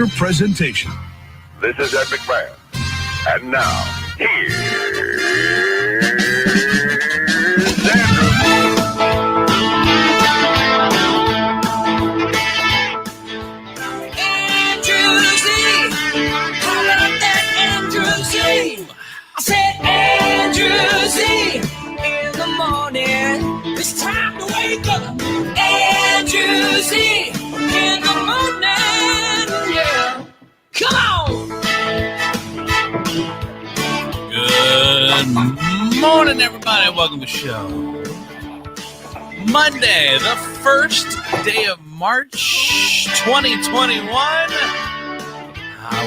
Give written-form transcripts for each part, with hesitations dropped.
feature presentation. This is Ed McMahon. And now, here's Andrew. Andrew Z. Call up that Andrew Z. I said Andrew Z. In the morning, it's time to wake up. Andrew Z. In the morning, yeah. Come on. Good morning, everybody. Welcome to the show. Monday, the first day of March 2021.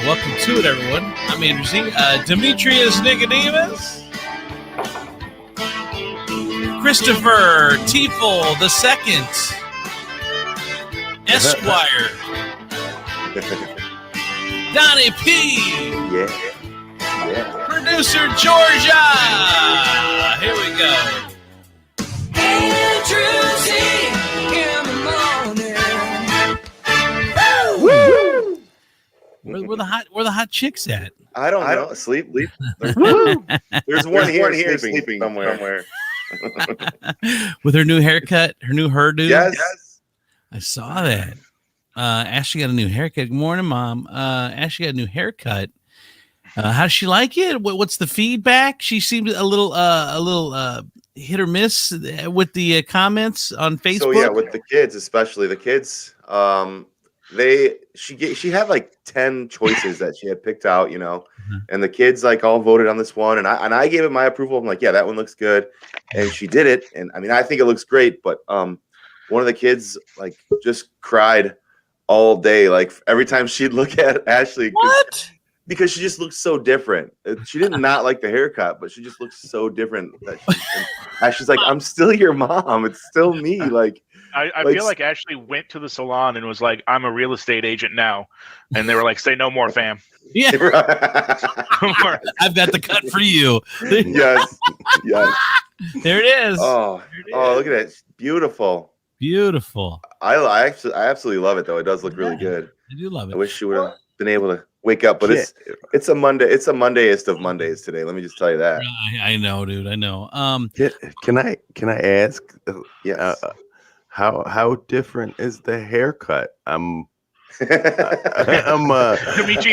Welcome to it, everyone. I'm Andrew Z. Demetrius, Nicodemus, Christopher Tiefel II, Esquire, Donnie P. Yeah. Producer Georgia. Here we go. Andrew Z. In the morning. Where the hot chicks at? I don't know. Sleep. There's one here sleeping somewhere. With her new haircut, her new hairdo. Yes. I saw that. Ashley got a new haircut. Good morning, Mom. Ashley got a new haircut. How does she like it? What's the feedback? She seemed a little hit or miss with the comments on Facebook. So yeah, with the kids, especially the kids, she had like 10 choices that she had picked out, and the kids like all voted on this one, and I gave it my approval. I'm like, yeah, that one looks good, and she did it, and I mean, I think it looks great, but one of the kids like just cried all day, like every time she'd look at Ashley. What? Because she just looks so different. She did not like the haircut, but she just looks so different. Ashley's like, I'm still your mom. It's still me. Like, I feel like Ashley went to the salon and was like, I'm a real estate agent now. And they were like, say no more, fam. Yeah. I've got the cut for you. Yes. There it is. Oh, look at it. It's beautiful. Beautiful. I absolutely love it, though. It does look really good. I do love it. I wish she would have been able to wake up, but it's a Monday. It's a Mondayest of Mondays today. Let me just tell you that. I know, dude. I know. Can I ask? Yes. How different is the haircut? Demetrius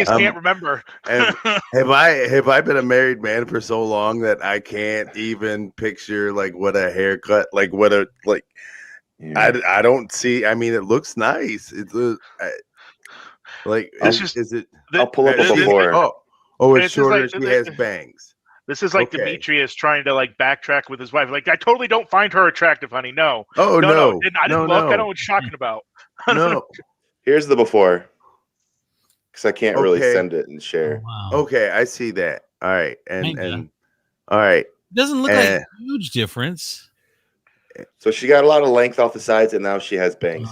can't remember. Have I been a married man for so long that I can't even picture like what a haircut like what a like. Yeah. I don't see. I mean, it looks nice. It's is it? I'll pull up a before. It's shorter. She has bangs. This is like Demetrius trying to like backtrack with his wife. Like, I totally don't find her attractive, honey. No. Oh no. I didn't look. I don't know what you're talking about. No. Here's the before. Because I can't really send it and share. Oh, wow. Okay, I see that. All right, and all right. It doesn't look like a huge difference. So she got a lot of length off the sides, and now she has bangs.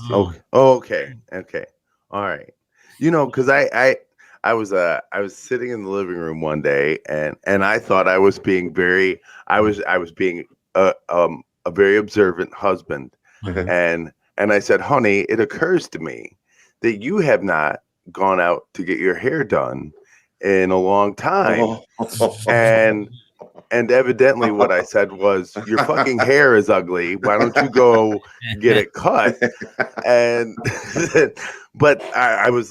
Okay. All right. Because I was sitting in the living room one day, and I thought I was being very a very observant husband, and I said, honey, it occurs to me that you have not gone out to get your hair done in a long time, and evidently what I said was, your fucking hair is ugly. Why don't you go get it cut? And but I was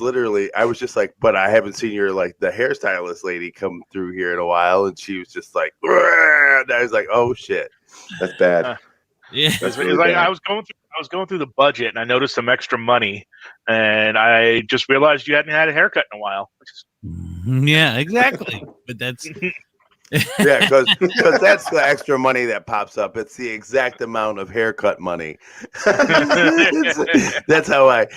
just like, but I haven't seen your like the hairstylist lady come through here in a while, and she was just like, and I was like, oh shit, that's bad. Yeah, that's really bad. I was going through the budget, and I noticed some extra money, and I just realized you hadn't had a haircut in a while. Yeah, exactly. But that's. Yeah, because that's the extra money that pops up. It's the exact amount of haircut money. That's how I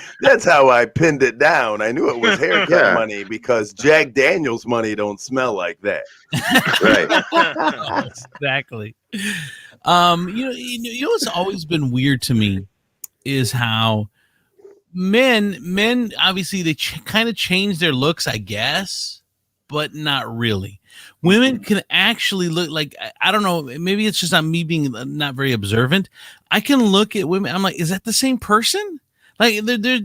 pinned it down. I knew it was haircut money because Jack Daniels money don't smell like that. Right. Exactly. You know what's always been weird to me is how men obviously they kind of change their looks, I guess, but not really. Women can actually look like, I don't know, maybe it's just not me being not very observant. I can look at women. I'm like, is that the same person? Like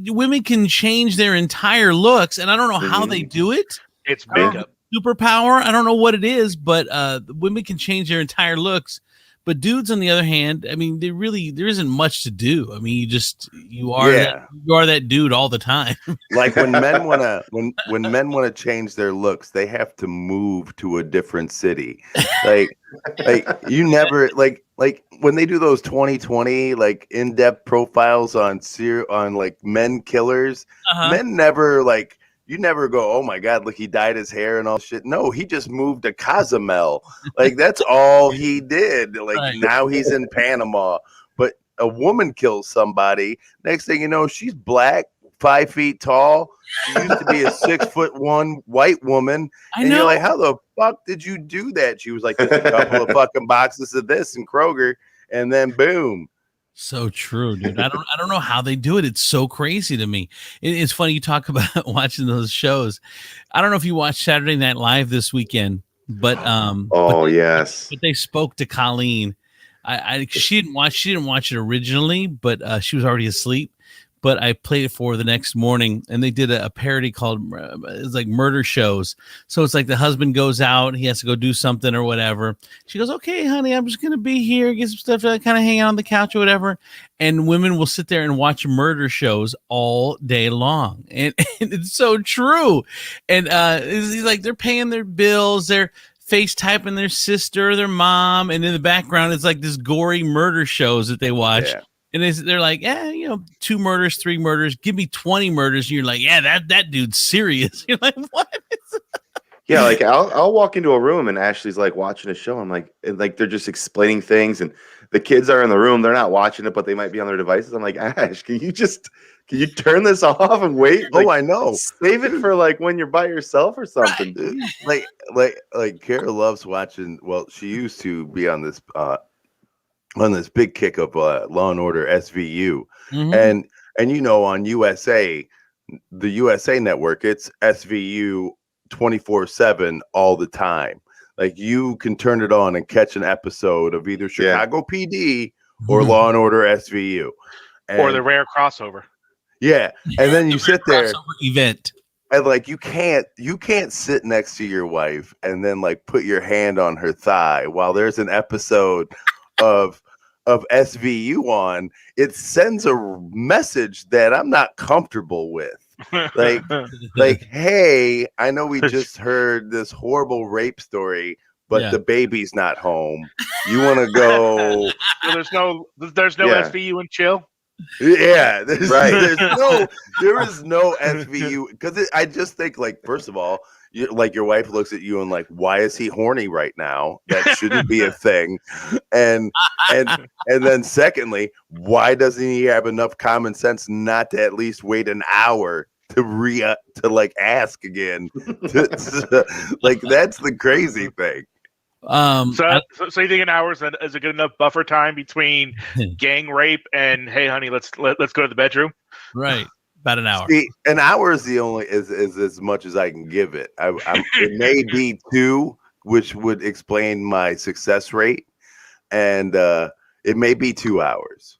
women can change their entire looks, and I don't know how they do it. It's makeup. Superpower. I don't know what it is, but women can change their entire looks. But dudes, on the other hand, I mean, there isn't much to do. I mean, you are that dude all the time. Like when men wanna change their looks, they have to move to a different city. Like you never like when they do those 2020 like in-depth profiles on like men killers, men never like. You never go, oh my God, look, he dyed his hair and all shit. No, he just moved to Cozumel. Like, that's all he did. Like, now he's in Panama. But a woman kills somebody. Next thing you know, she's black, 5 feet tall. She used to be a 6'1" white woman. And you're like, how the fuck did you do that? She was like, just a couple of fucking boxes of this in Kroger. And then boom. So true, dude. I don't know how they do it. It's so crazy to me. It's funny you talk about watching those shows. I don't know if you watched Saturday Night Live this weekend, but yes. But they spoke to Colleen. She didn't watch it originally, but she was already asleep. But I played it for her the next morning, and they did a parody called it's like murder shows. So it's like the husband goes out, he has to go do something or whatever. She goes, "Okay, honey, I'm just gonna be here, get some stuff to kind of hang out on the couch or whatever." And women will sit there and watch murder shows all day long, and it's so true. And it's like they're paying their bills, they're FaceTiming their sister, their mom, and in the background it's like this gory murder shows that they watch. Yeah. And they're like, 2 murders, 3 murders. Give me 20 murders. And you're like, yeah, that dude's serious. You're like, what? Yeah, like I'll walk into a room and Ashley's like watching a show. I'm like, they're just explaining things, and the kids are in the room. They're not watching it, but they might be on their devices. I'm like, Ash, can you turn this off and wait? Like, I know. Save it for like when you're by yourself or something. Right. Like Kara loves watching. Well, she used to be on this big kick of Law and Order SVU, and on USA, the USA network, it's SVU 24/7 all the time. Like you can turn it on and catch an episode of either Chicago PD or Law and Order SVU, or the rare crossover. Yeah, and then you sit there event. And like you can't sit next to your wife and then like put your hand on her thigh while there's an episode of SVU on. It sends a message that I'm not comfortable with. Like, hey, I know we just heard this horrible rape story, but the baby's not home. You want to go? So there's no SVU and chill. Yeah, there is no SVU, because I just think, like, first of all, your wife looks at you and like, why is he horny right now? That shouldn't be a thing. And then secondly, why doesn't he have enough common sense not to at least wait an hour to like ask again? Like, that's the crazy thing. So you think an hour is a good enough buffer time between gang rape and, hey honey, let's go to the bedroom? Right. About an hour. See, an hour is is as much as I can give it. It may be 2, which would explain my success rate, and it may be 2 hours.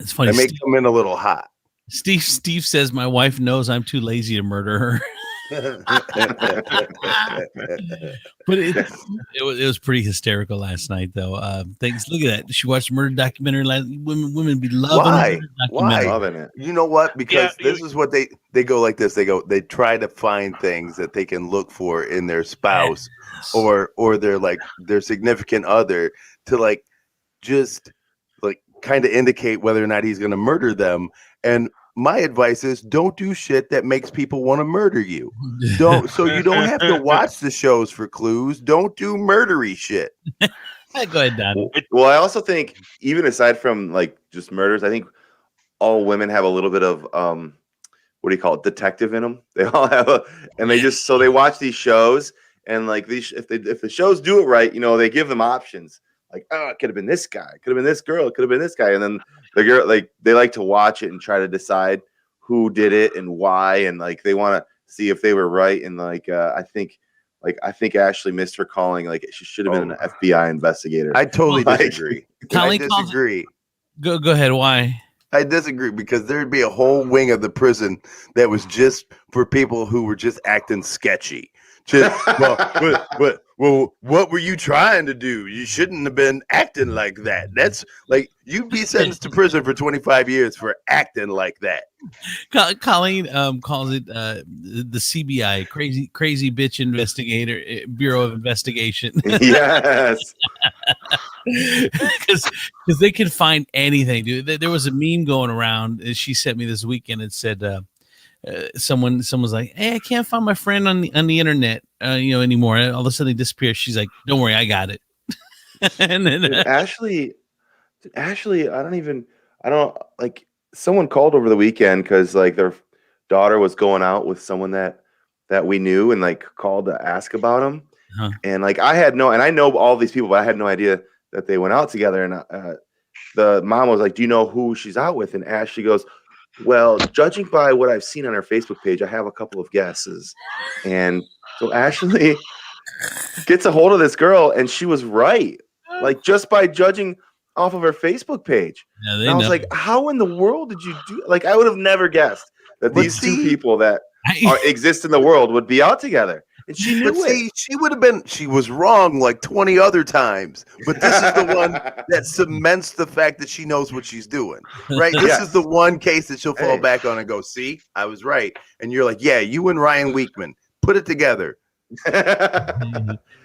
It's funny. It may come in a little hot. Steve says my wife knows I'm too lazy to murder her. But it was pretty hysterical last night, though. Thanks. Look at that. She watched a murder documentary. Women be loving it. Why? Loving it. You know what? Because this is what they go like this. They try to find things that they can look for in their spouse or their significant other to like just like kind of indicate whether or not he's going to murder them. And my advice is don't do shit that makes people want to murder you. So you don't have to watch the shows for clues. Don't do murdery shit. Go ahead, Don. Well, I also think, even aside from like just murders, I think all women have a little bit of what do you call it, detective in them. They all have they watch these shows, and like if the shows do it right, they give them options. Like, oh, it could have been this guy, it could have been this girl, it could have been this guy, and then the girl, like, they like to watch it and try to decide who did it and why, and like they want to see if they were right. And like I think Ashley missed her calling. Like, she should have been an FBI investigator. I totally disagree. Colleen, I disagree. Go ahead. Why? I disagree because there'd be a whole wing of the prison that was just for people who were just acting sketchy. Just what were you trying to do? You shouldn't have been acting like that. That's like you'd be sentenced to prison for 25 years for acting like that. Colleen calls it the CBI, crazy bitch investigator Bureau of Investigation. Yes. Because they can find anything, dude. There was a meme going around. She sent me this weekend. It said someone was like, "Hey, I can't find my friend on the internet, anymore." And all of a sudden, they disappear. She's like, "Don't worry, I got it." And then Dude, Ashley, I don't like. Someone called over the weekend because like their daughter was going out with someone that we knew, and like called to ask about him. Huh. And like I know all these people, but I had no idea that they went out together. And the mom was like, "Do you know who she's out with?" And Ashley goes, "Well, judging by what I've seen on her Facebook page, I have a couple of guesses." And so Ashley gets a hold of this girl, and she was right. Like just by judging off of her Facebook page. Yeah, And I was like, how in the world did you do? Like, I would have never guessed that these two people that exist in the world would be out together. And she knew it. She was wrong like 20 other times, but this is the one that cements the fact that she knows what she's doing, right? This is the one case that she'll fall back on and go, see, I was right. And you're like, yeah, you and Ryan Weekman, put it together.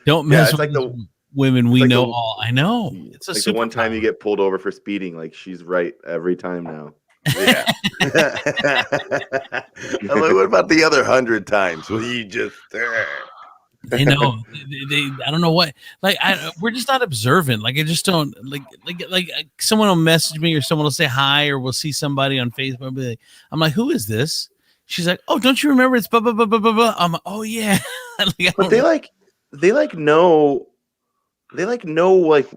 Don't mess with like the women we know all. I know. It's like the one time you get pulled over for speeding, like she's right every time now. Yeah. I'm like, what about the other 100 times? Well, you just I know they I don't know what like we're just not observant. Like I just don't like someone will message me or someone will say hi or we'll see somebody on Facebook. I'm like, who is this? She's like, oh, don't you remember? It's blah blah blah blah blah blah. I'm like, oh yeah. But they know like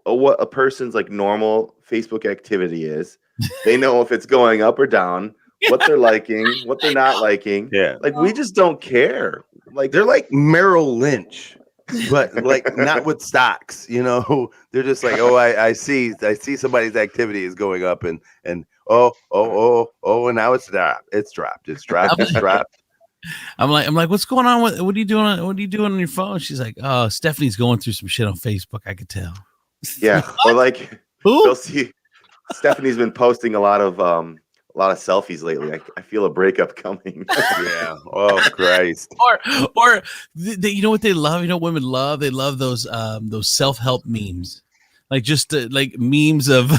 what a person's like normal Facebook activity is. They know if it's going up or down, what they're liking, what they're not liking. Yeah. Like we just don't care. Like they're like Merrill Lynch, but like not with stocks, They're just like, oh, I see somebody's activity is going up and and now it's dropped. I'm like, what's going on? What are you doing? What are you doing on your phone? She's like, oh, Stephanie's going through some shit on Facebook. I could tell. Yeah, or like they'll see Stephanie's been posting a lot of selfies lately. I feel a breakup coming. Yeah. Oh Christ. Or you know what they love? You know what women love? They love those self-help memes, like just like memes of.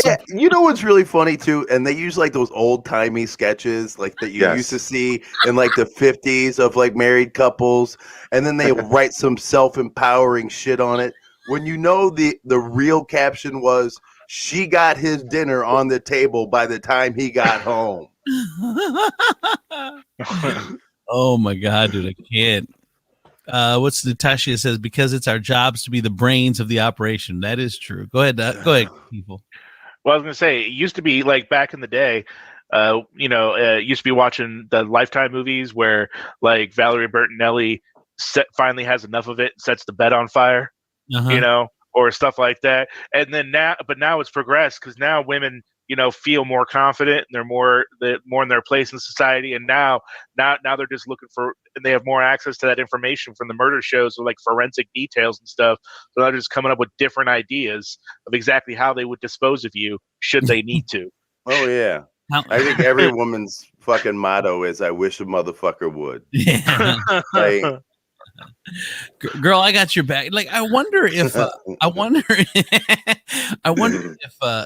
Yeah, you know what's really funny too, and they use like those old-timey sketches like that you used to see in like the 50s of like married couples, and then they write some self-empowering shit on it when the real caption was she got his dinner on the table by the time he got home. Oh my god, dude, I can't. What's Natasha says, because it's our jobs to be the brains of the operation. That is true. Go ahead, people. Well, I was going to say, it used to be like back in the day, used to be watching the Lifetime movies where like Valerie Bertinelli finally has enough of it, sets the bed on fire, or stuff like that. And then now it's progressed because now women, feel more confident and they're more in their place in society. And now they're just looking for, and they have more access to that information from the murder shows with like forensic details and stuff. So they're just coming up with different ideas of exactly how they would dispose of you should they need to. Oh yeah. I think every woman's fucking motto is, I wish a motherfucker would. Yeah. Like, girl, I got your back. Like, I wonder if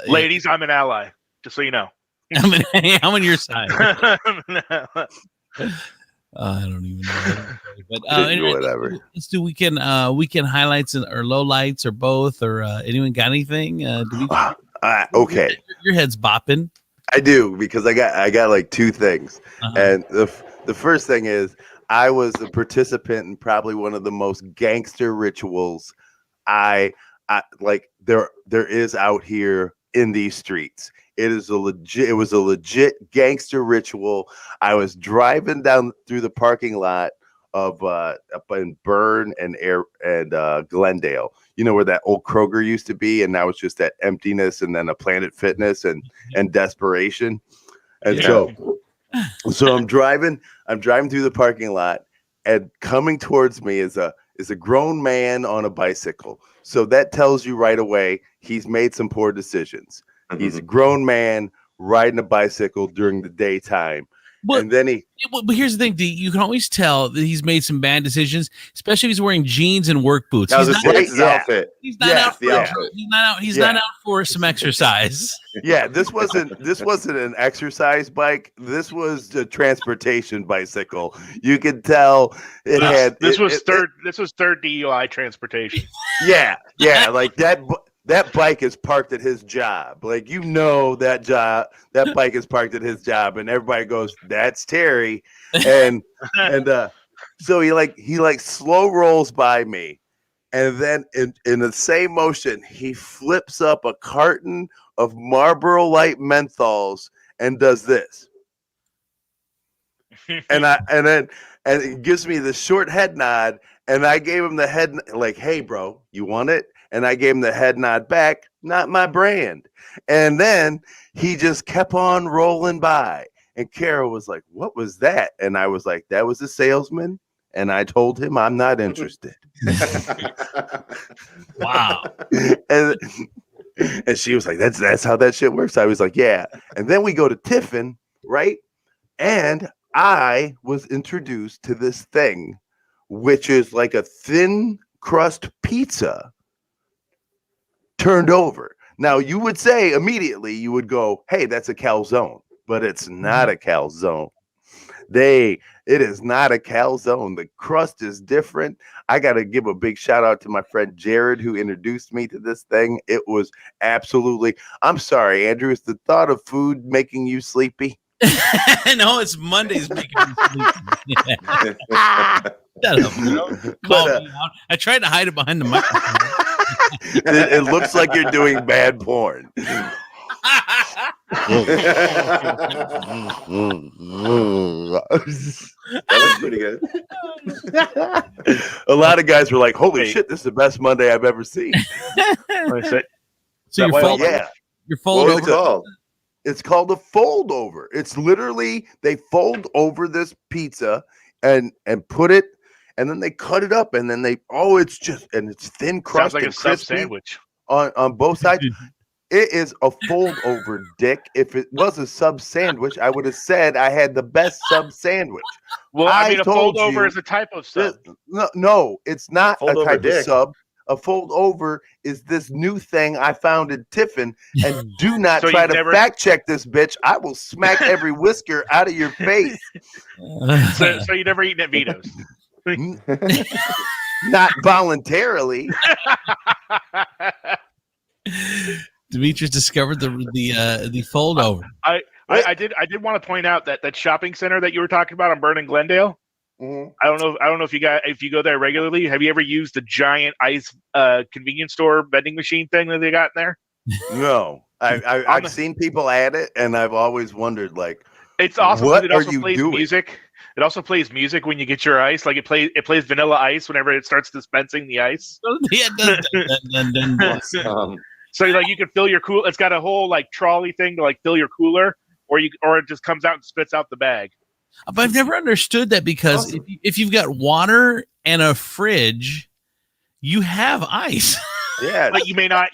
ladies, I'm an ally, just so you know. I'm on your side. I don't even know. But whatever. Let's do weekend highlights or low lights or both. Or anyone got anything? Okay. Your head's bopping. I do, because I got like two things, and the first thing is, I was a participant in probably one of the most gangster rituals I like there is out here in these streets. It was a legit gangster ritual. I was driving down through the parking lot of up in Bern and Glendale. You know where that old Kroger used to be, and now it's just that emptiness, and then a Planet Fitness and desperation. And so I'm driving through the parking lot, and coming towards me is a grown man on a bicycle. So that tells you right away he's made some poor decisions. Mm-hmm. He's a grown man riding a bicycle during the daytime. Well, and then but here's the thing, D. You can always tell that he's made some bad decisions, especially if he's wearing jeans and work boots. That was his outfit. He's not out for He's not out for some exercise. Yeah, this wasn't an exercise bike. This was a transportation bicycle. You could tell this was third DUI transportation. Yeah, like that bike is parked at his job. Like, you know, that bike is parked at his job, and everybody goes, "That's Terry." And so he slow rolls by me, and then in the same motion, he flips up a carton of Marlboro Light menthols and does this. and it gives me the short head nod, and I gave him the head like, "Hey bro, you want it?" And I gave him the head nod back, "Not my brand." And then he just kept on rolling by. And Carol was like, "What was that?" And I was like, "That was a salesman." And I told him I'm not interested. Wow. And she was like, that's how that shit works. I was like, yeah. And then we go to Tiffin, right? And I was introduced to this thing, which is like a thin crust pizza turned over. Now, you would say immediately, you would go, "Hey, that's a calzone," but it's not a calzone. It is not a calzone. The crust is different. I got to give a big shout out to my friend Jared, who introduced me to this thing. It was absolutely, I'm sorry, Andrew, is the thought of food making you sleepy? No, it's Mondays making me sleepy. Shut up, call me out. I tried to hide it behind the microphone. It looks like you're doing bad porn. That was pretty good. A lot of guys were like, "Holy shit, this is the best Monday I've ever seen." So you're fold What was it over. called? It's called a fold over. It's literally, they fold over this pizza and put it, and then they cut it up, and then it's thin crust. Sounds like and a sub crispy sandwich on both sides. It is a fold over, Dick. If it was a sub sandwich, I would have said I had the best sub sandwich. Well, I mean, a fold over is a type of sub. No, it's not Fold a over type dick. of sub. A fold over is this new thing I found in Tiffin. And do not So try you to never- fact check this, bitch. I will smack every whisker out of your face. So you never eaten at Vito's. Not voluntarily. Demetrius discovered the fold over. I did want to point out that shopping center that you were talking about on Bern and Glendale. Mhm. I don't know if you go there regularly. Have you ever used the giant ice convenience store vending machine thing that they got in there? No. I've seen people at it, and I've always wondered, like, It's awesome. what It are also you plays doing? music. It also plays music when you get your ice. Like it plays Vanilla Ice whenever it starts dispensing the ice. Yeah, dun. So like you can fill your cool. It's got a whole like trolley thing to like fill your cooler, or it just comes out and spits out the bag. But I've never understood that, because if you've got water and a fridge, you have ice. yeah. But you may not.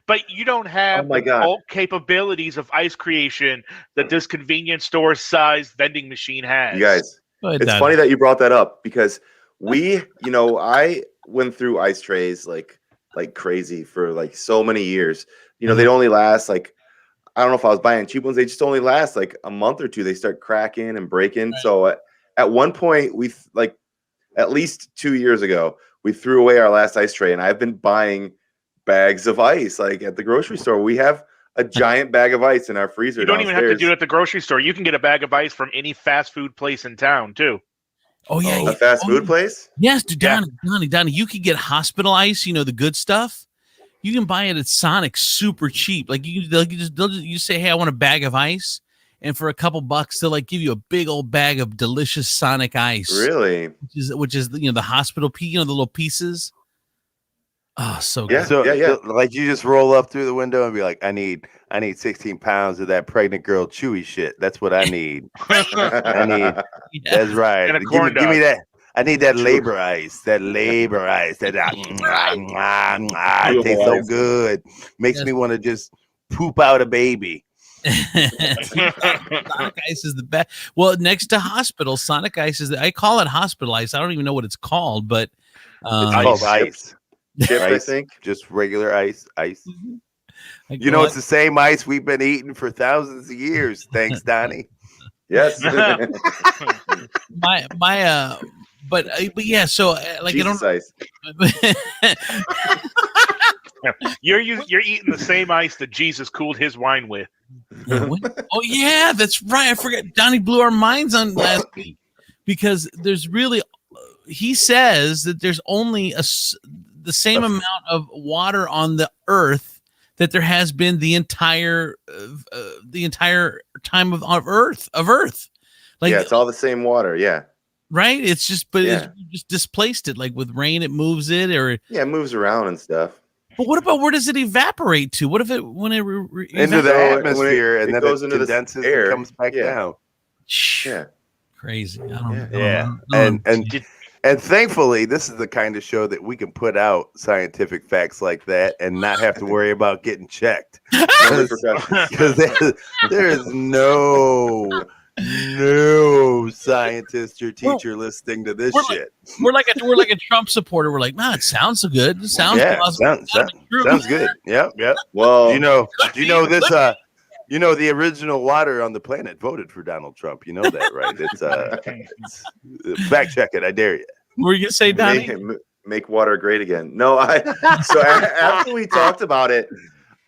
But you don't have Oh my God. bulk capabilities of ice creation that this convenience store sized vending machine has. You guys, it's funny that you brought that up, because I went through ice trays like crazy for like so many years. They'd only last like, I don't know if I was buying cheap ones. They just only last like a month or two. They start cracking and breaking. Right. So at one point, at least 2 years ago, we threw away our last ice tray, and I've been buying bags of ice like at the grocery store. We have a giant bag of ice in our freezer. You don't downstairs. even have to do it at the grocery store. You can get a bag of ice from any fast food place in town too. Oh yeah, a fast food place. Yes, dude, Donnie, you could get hospital ice. The good stuff. You can buy it at Sonic super cheap. Like they'll just say, "Hey, I want a bag of ice," and for a couple bucks they'll like give you a big old bag of delicious Sonic ice. Really? Which is the hospital the little pieces. Oh, so Yeah. good. So, yeah. like you just roll up through the window and be like, I need 16 pounds of that pregnant girl chewy shit. That's what I need. I need. Yeah. That's right. And a Give corn me dog. that. I need that labor ice. That labor ice. That it tastes so ice. good. Makes Yes. me want to just poop out a baby. Sonic ice is the best. Well, next to hospital, Sonic ice is I call it hospital ice. I don't even know what it's called, but It's called ice. Chipped, I Ice. think. Just regular ice. You know it's the same ice we've been eating for thousands of years. Thanks, Donnie. Yes. but yeah. So like Jesus ice. I don't. You're eating the same ice that Jesus cooled his wine with. Oh yeah, that's right. I forgot. Donnie blew our minds on last week because there's really. He says that there's only the same amount of water on the earth that there has been the entire time of Earth. Like, Yeah, it's all the same water. Yeah. right. It's just, but Yeah. it's just displaced it. Like with rain, it moves it, or. Yeah, it moves around and stuff. But what about where does it evaporate to? What if it when it Into the So, atmosphere, and it then goes it into the condenses air. and comes back Yeah. down. Yeah. Crazy. I don't. Yeah. I don't- And thankfully, this is the kind of show that we can put out scientific facts like that and not have to worry about getting checked. No repercussions. Because there is no scientist or teacher listening to this we're shit. we're like a Trump supporter. We're like, man, it sounds so good. It sounds plausible. Sounds good. Yep. Well, You know this. The original water on the planet voted for Donald Trump. You know that, right? It's fact check it. I dare you. Were you gonna say, Donnie? make water great again. No, after we talked about it,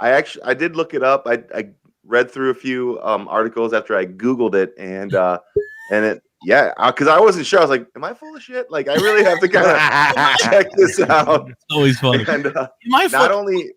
I did look it up. I read through a few articles after I Googled it, and it because I wasn't sure. I was like, am I full of shit? Like, I really have to kind of check this out. It's always fun. And Not not only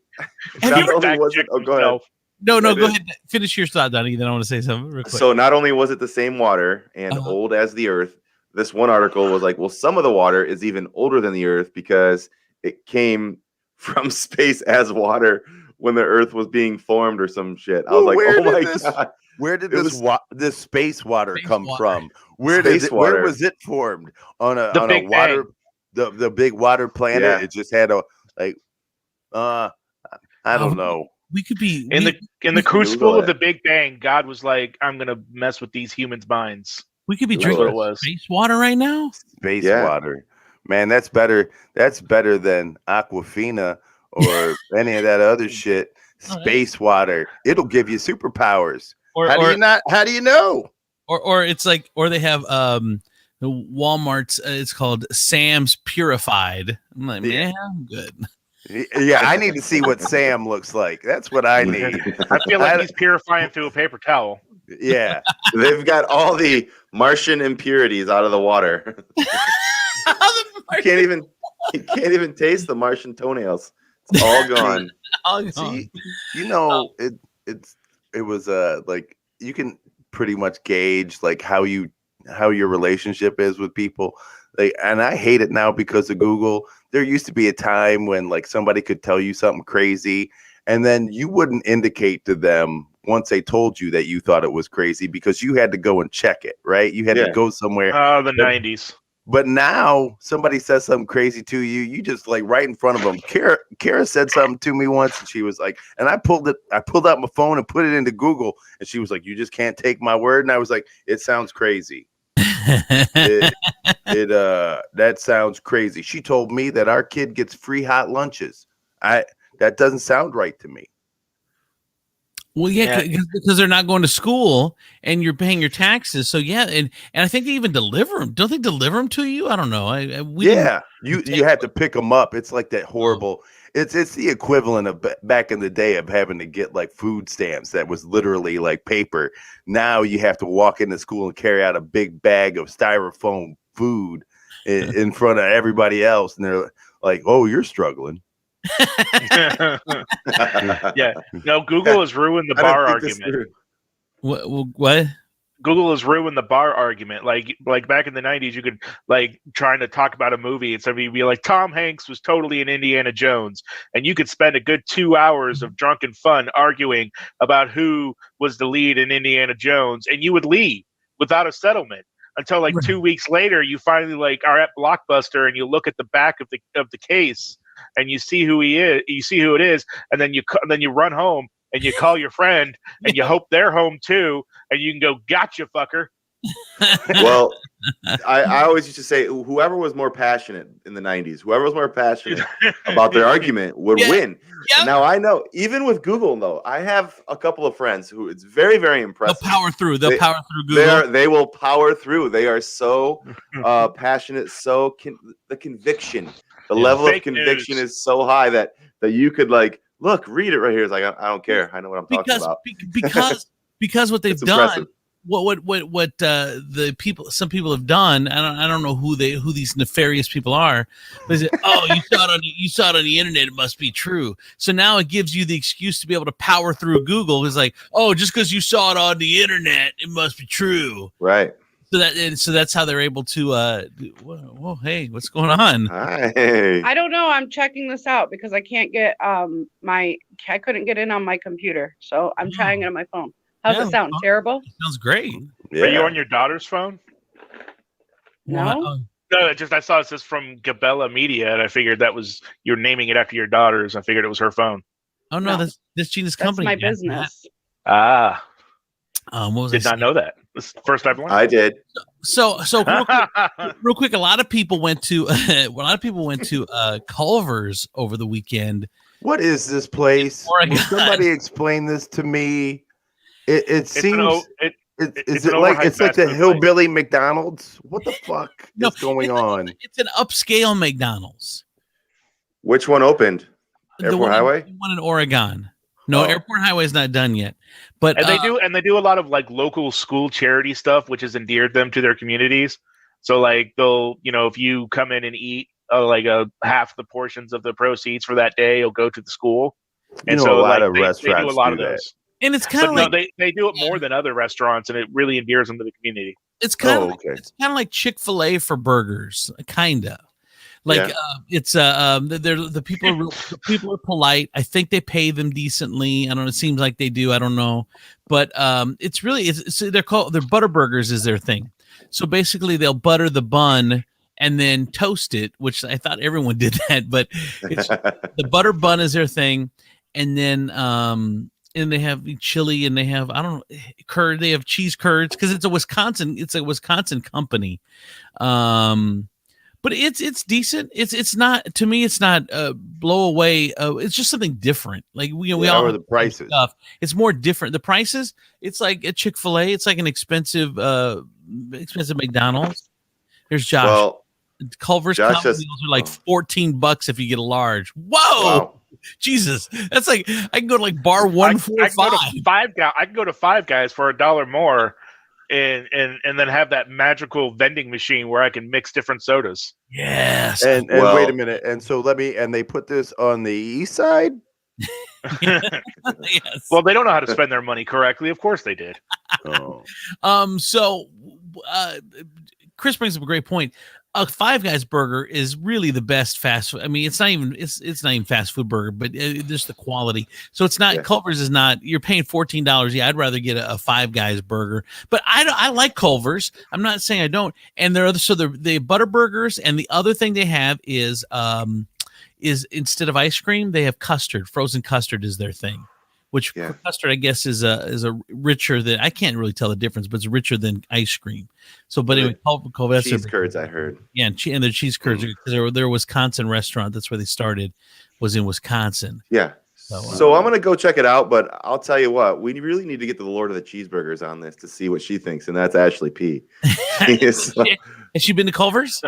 was it, go ahead. No, go ahead. Finish your thought, Donnie. Then I want to say something real quick. So not only was it the same water and old as the Earth, this one article was like, well, some of the water is even older than the Earth because it came from space as water when the Earth was being formed or some shit. I was like, oh my god, where did this space water come from? Where was it formed on a Big water the big water planet? Yeah. It just had I don't know. We could be In the crucible of the Big Bang, God was like, I'm gonna mess with these humans' minds. we could be That's what drinking it was. space water right now. Space Yeah. water. Man, that's better. That's better than Aquafina or any of that other shit. Space water. It'll give you superpowers. How do you know? Or it's like, or they have Walmart's. It's called Sam's Purified. I'm like, man, I'm good. Yeah, I need to see what Sam looks like. That's what I need. I feel like he's purifying through a paper towel. Yeah. They've got all the Martian impurities out of the water. You can't even taste the Martian toenails. It's all gone. See, it was like you can pretty much gauge like how your relationship is with people. Like, and I hate it now because of Google. There used to be a time when like somebody could tell you something crazy and then you wouldn't indicate to them once they told you that you thought it was crazy because you had to go and check it, right? You had to go somewhere. Oh, the 90s. But now somebody says something crazy to you, you just like right in front of them. Kara said something to me once and she was like, and I pulled out my phone and put it into Google and she was like, you just can't take my word. And I was like, it sounds crazy. That sounds crazy. She told me that our kid gets free hot lunches. That doesn't sound right to me. Well, yeah, because they're not going to school and you're paying your taxes. So yeah, and I think they even deliver them. Don't they deliver them to you? I don't know. You had to pick them up. It's like that horrible. It's the equivalent of back in the day of having to get like food stamps that was literally like paper. Now you have to walk into school and carry out a big bag of styrofoam food in front of everybody else, and they're like, "Oh, you're struggling." Yeah. No, Google has ruined the bar argument. What? Google has ruined the bar argument. Like back in the 90s, you could like trying to talk about a movie and somebody would be like, Tom Hanks was totally in Indiana Jones. And you could spend a good 2 hours of drunken fun arguing about who was the lead in Indiana Jones. And you would leave without a settlement until like 2 weeks later, you finally like are at Blockbuster and you look at the back of the case and you see who he is, you see who it is. And then you run home and you call your friend and you hope they're home too. And you can go, gotcha, fucker. Well, I always used to say whoever was more passionate in the 90s, whoever was more passionate about their argument would win. Yep. Now I know, even with Google, though, I have a couple of friends who it's very, very impressive. They'll power through. They'll power through Google. They will power through. They are so passionate, so the conviction, the level of conviction is so high that you could like, look, read it right here. It's like, I don't care. I know what I'm talking about. Because what they've It's done, impressive. what the people, some people have done. I don't know who these nefarious people are. But they say, oh, you saw it on the internet. It must be true. So now it gives you the excuse to be able to power through Google. It's like, oh, just because you saw it on the internet, it must be true. Right. So that's how they're able to. Whoa, hey, what's going on? Hi. I don't know. I'm checking this out because I can't get I couldn't get in on my computer, so I'm trying it on my phone. How's it sound? Terrible? It sounds great. Yeah. Are you on your daughter's phone? No. No, I saw it says from Gabella Media, and I figured that was you're naming it after your daughter's. I figured it was her phone. Oh no, No. that's Gina's That's company. my Matt. business. Ah, What was did I not know that. This is the first I've learned. I did. So real quick, a lot of people went to Culver's over the weekend. What is this place? Oregon. Will somebody explain this to me? It seems. Is it like overhyped it's like fast the food hillbilly McDonald's? What the fuck No, is going on? It's an upscale McDonald's. Which one opened? The Airport one Highway? The one in Oregon. No, Oh. Airport Highway is not done yet. But And they do a lot of like local school charity stuff, which has endeared them to their communities. So like they'll, if you come in and eat like half the portions of the proceeds for that day, you'll go to the school. And You know, so a lot like, of they do restaurants a lot do of that. those. and it's kind But of no, like they do it more than other restaurants, and it really endears them to the community. it's kind of okay. it's kind of like Chick-fil-A for burgers, kind of. Like Yeah. it's the people are polite. I think they pay them decently. I don't know. It seems like they do. I don't know, but it's really they're butter burgers is their thing. So basically, they'll butter the bun and then toast it, which I thought everyone did that, but it's the butter bun is their thing, and then and they have chili and they have curd. They have cheese curds because it's a Wisconsin company. But it's decent. It's not, to me. It's not blow away. It's just something different. Like we How all are have the prices? stuff. It's more different. The prices. It's like a Chick-fil-A. It's like an expensive McDonald's. Here's Josh. Well, Culver's Josh combo just- meals are like $14 if you get a large. Whoa, wow. Jesus! That's like I can go to like bar I 145. can go to Five Guys for $1 more, and then have that magical vending machine where I can mix different sodas. Yes. And Well- wait a minute. And so and they put this on the east side. Yes. Well, they don't know how to spend their money correctly. Of course they did. Oh. So Chris brings up a great point. A Five Guys burger is really the best fast food. I mean, it's not even fast food burger, but just the quality. So it's not, Yeah. Culver's is not, you're paying $14. Yeah, I'd rather get a Five Guys burger, but I like Culver's. I'm not saying I don't. And the butter burgers, and the other thing they have is instead of ice cream, they have custard. Frozen custard is their thing. Which Yeah. for custard, I guess, is a richer than, I can't really tell the difference, but it's richer than ice cream. So, but anyway, Culver's Cheese curds, I heard. yeah, and their cheese curds because they're a Wisconsin restaurant. That's where they started, was in Wisconsin. Yeah. So I'm gonna go check it out, but I'll tell you what, we really need to get the Lord of the Cheeseburgers on this to see what she thinks, and that's Ashley P. So- Has she been to Culver's?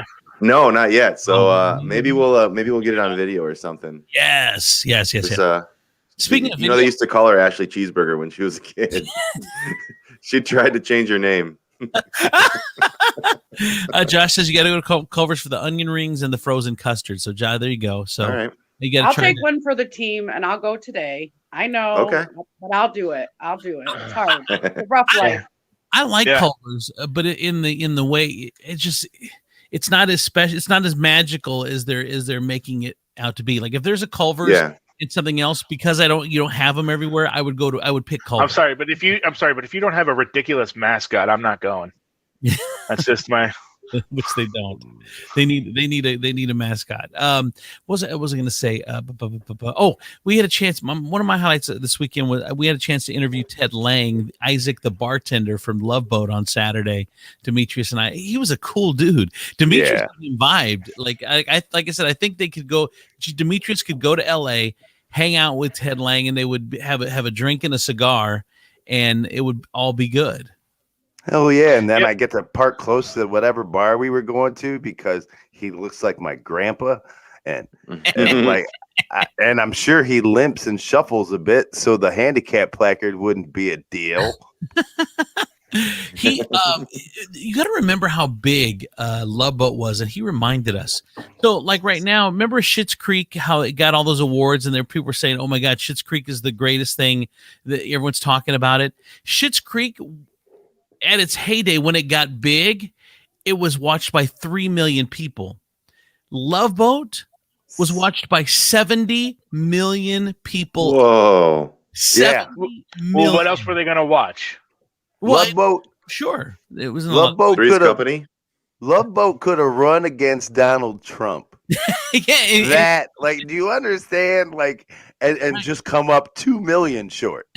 no, not yet. So Oh. maybe we'll get it on video or something. Yes. 'Cause, Speaking of they video, used to call her Ashley Cheeseburger when she was a kid. She tried to change her name. Josh says you got to go to Culver's for the onion rings and the frozen custard. So, Josh, there you go. So All right. you got I'll to try take that. one for the team, and I'll go today. I know, Okay. but I'll do it. I'll do it. It's hard. It's a rough life. I like Yeah. Culver's, but in the way it's not as special. It's not as magical as they're making it out to be. Like if there's a Culver's. Yeah. It's something else because you don't have them everywhere. I would pick Culver's. I'm sorry, but if you don't have a ridiculous mascot, I'm not going. That's just my. Which they don't. They need a mascot. What was I going to say? Oh, we had a chance. One of my highlights this weekend was we had a chance to interview Ted Lang, Isaac the bartender from Love Boat on Saturday. Demetrius and he was a cool dude. Demetrius vibed like I said. I think they could go. Demetrius could go to L.A., hang out with Ted Lang, and they would have a drink and a cigar, and it would all be good. Hell yeah. And then I get to park close to whatever bar we were going to because he looks like my grandpa. And and I'm sure he limps and shuffles a bit. So the handicap placard wouldn't be a deal. You got to remember how big Love Boat was, and he reminded us. So, like right now, remember Schitt's Creek? How it got all those awards, and people were saying, "Oh my God, Schitt's Creek is the greatest thing." That everyone's talking about it. Schitt's Creek, at its heyday, when it got big, it was watched by 3 million people. Love Boat was watched by 70 million people. Whoa! 70 million. Well, what else were they going to watch? Well, Love Boat. Sure, it was Love Boat Three's could have. Company. Love Boat could have run against Donald Trump. Yeah, do you understand? Like, and just come up 2 million short.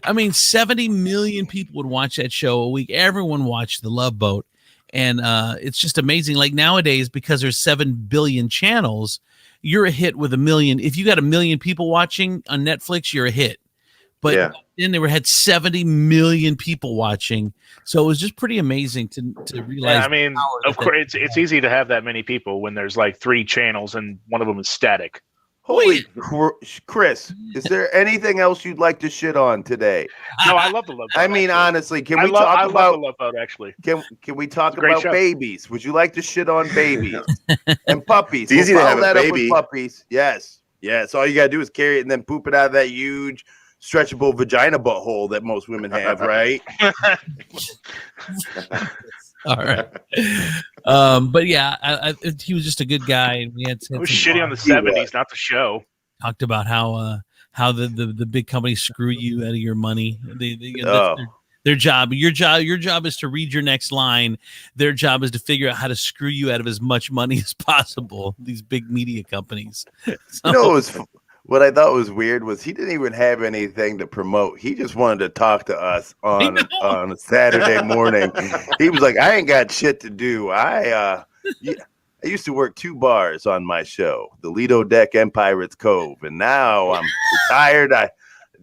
I mean, 70 million people would watch that show a week. Everyone watched The Love Boat, and it's just amazing. Like nowadays, because there's 7 billion channels, you're a hit with 1 million. If you got 1 million people watching on Netflix, you're a hit. But then they had 70 million people watching, so it was just pretty amazing to realize. Yeah, I mean, of course, it's easy to have that many people when there's like 3 channels and one of them is static. Holy Chris, is there anything else you'd like to shit on today? No, I love the Love Boat. I mean, honestly, can we I talk about love the Love Boat? Actually, can we talk great about show. babies? Would you like to shit on babies and puppies? It's easy to have follow a that up baby. with puppies. Yes. So all you gotta do is carry it and then poop it out of that huge stretchable vagina butthole that most women have, right? All right. But yeah, he was just a good guy, and we had it was shitty on the 70s, not the show. talked about how the big companies screw you out of your money. Their job, your job is to read your next line. Their job is to figure out how to screw you out of as much money as possible. These big media companies. So, what I thought was weird was he didn't even have anything to promote. He just wanted to talk to us on a Saturday morning. He was like, "I ain't got shit to do. I used to work 2 bars on my show, the Lido Deck and Pirates Cove, and now I'm retired. I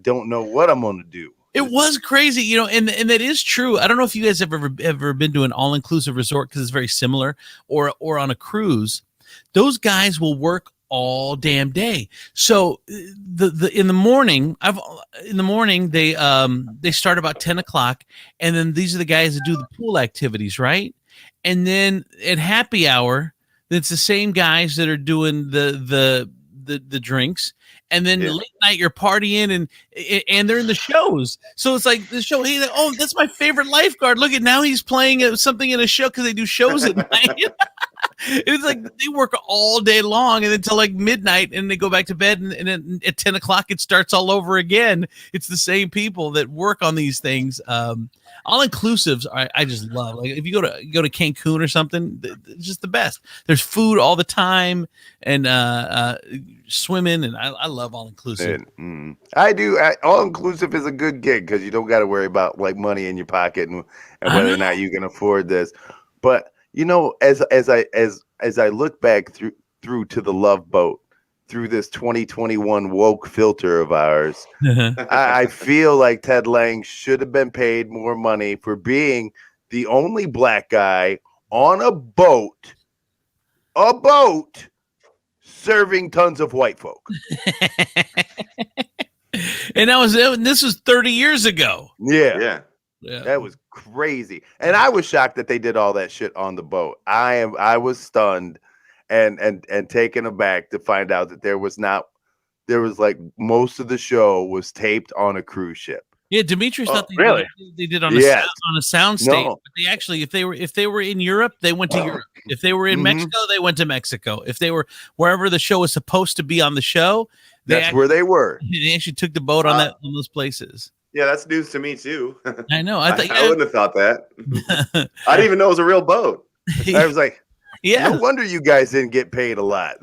don't know what I'm gonna do." it was crazy, and that is true. I don't know if you guys have ever been to an all-inclusive resort because it's very similar, or on a cruise. Those guys will work all damn day. So in the morning they start about 10 o'clock, and then these are the guys that do the pool activities, right? And then at happy hour, it's the same guys that are doing the drinks. And then late night you're partying and they're in the shows. So it's like the show. He's like, "Oh, that's my favorite lifeguard. Look at now he's playing something in a show," because they do shows at night. It's like they work all day long and until like midnight, and they go back to bed. And then at 10 o'clock it starts all over again. It's the same people that work on these things. All inclusives, I just love. Like if you go to Cancun or something, it's just the best. There's food all the time and swimming, and I love all inclusive. I do. All inclusive is a good gig because you don't got to worry about like money in your pocket and whether or not you can afford this. But as I look back through to the Love Boat, through this 2021 woke filter of ours, I feel like Ted Lang should have been paid more money for being the only black guy on a boat serving tons of white folk. And this was 30 years ago. Yeah. That was crazy. And I was shocked that they did all that shit on the boat. I was stunned and taken aback to find out that there was not there was like most of the show was taped on a cruise ship. Yeah, Demetrius thought really? they did on Yes. a sound stage. No. But they actually, if they were in Europe, they went to Europe. If they were in Mexico, they went to Mexico. If they were wherever the show was supposed to be on the show, That's where they were. They actually took the boat on those places. Yeah, that's news to me too. I know. I wouldn't have thought that. I didn't even know it was a real boat. I was like, yeah. no wonder you guys didn't get paid a lot.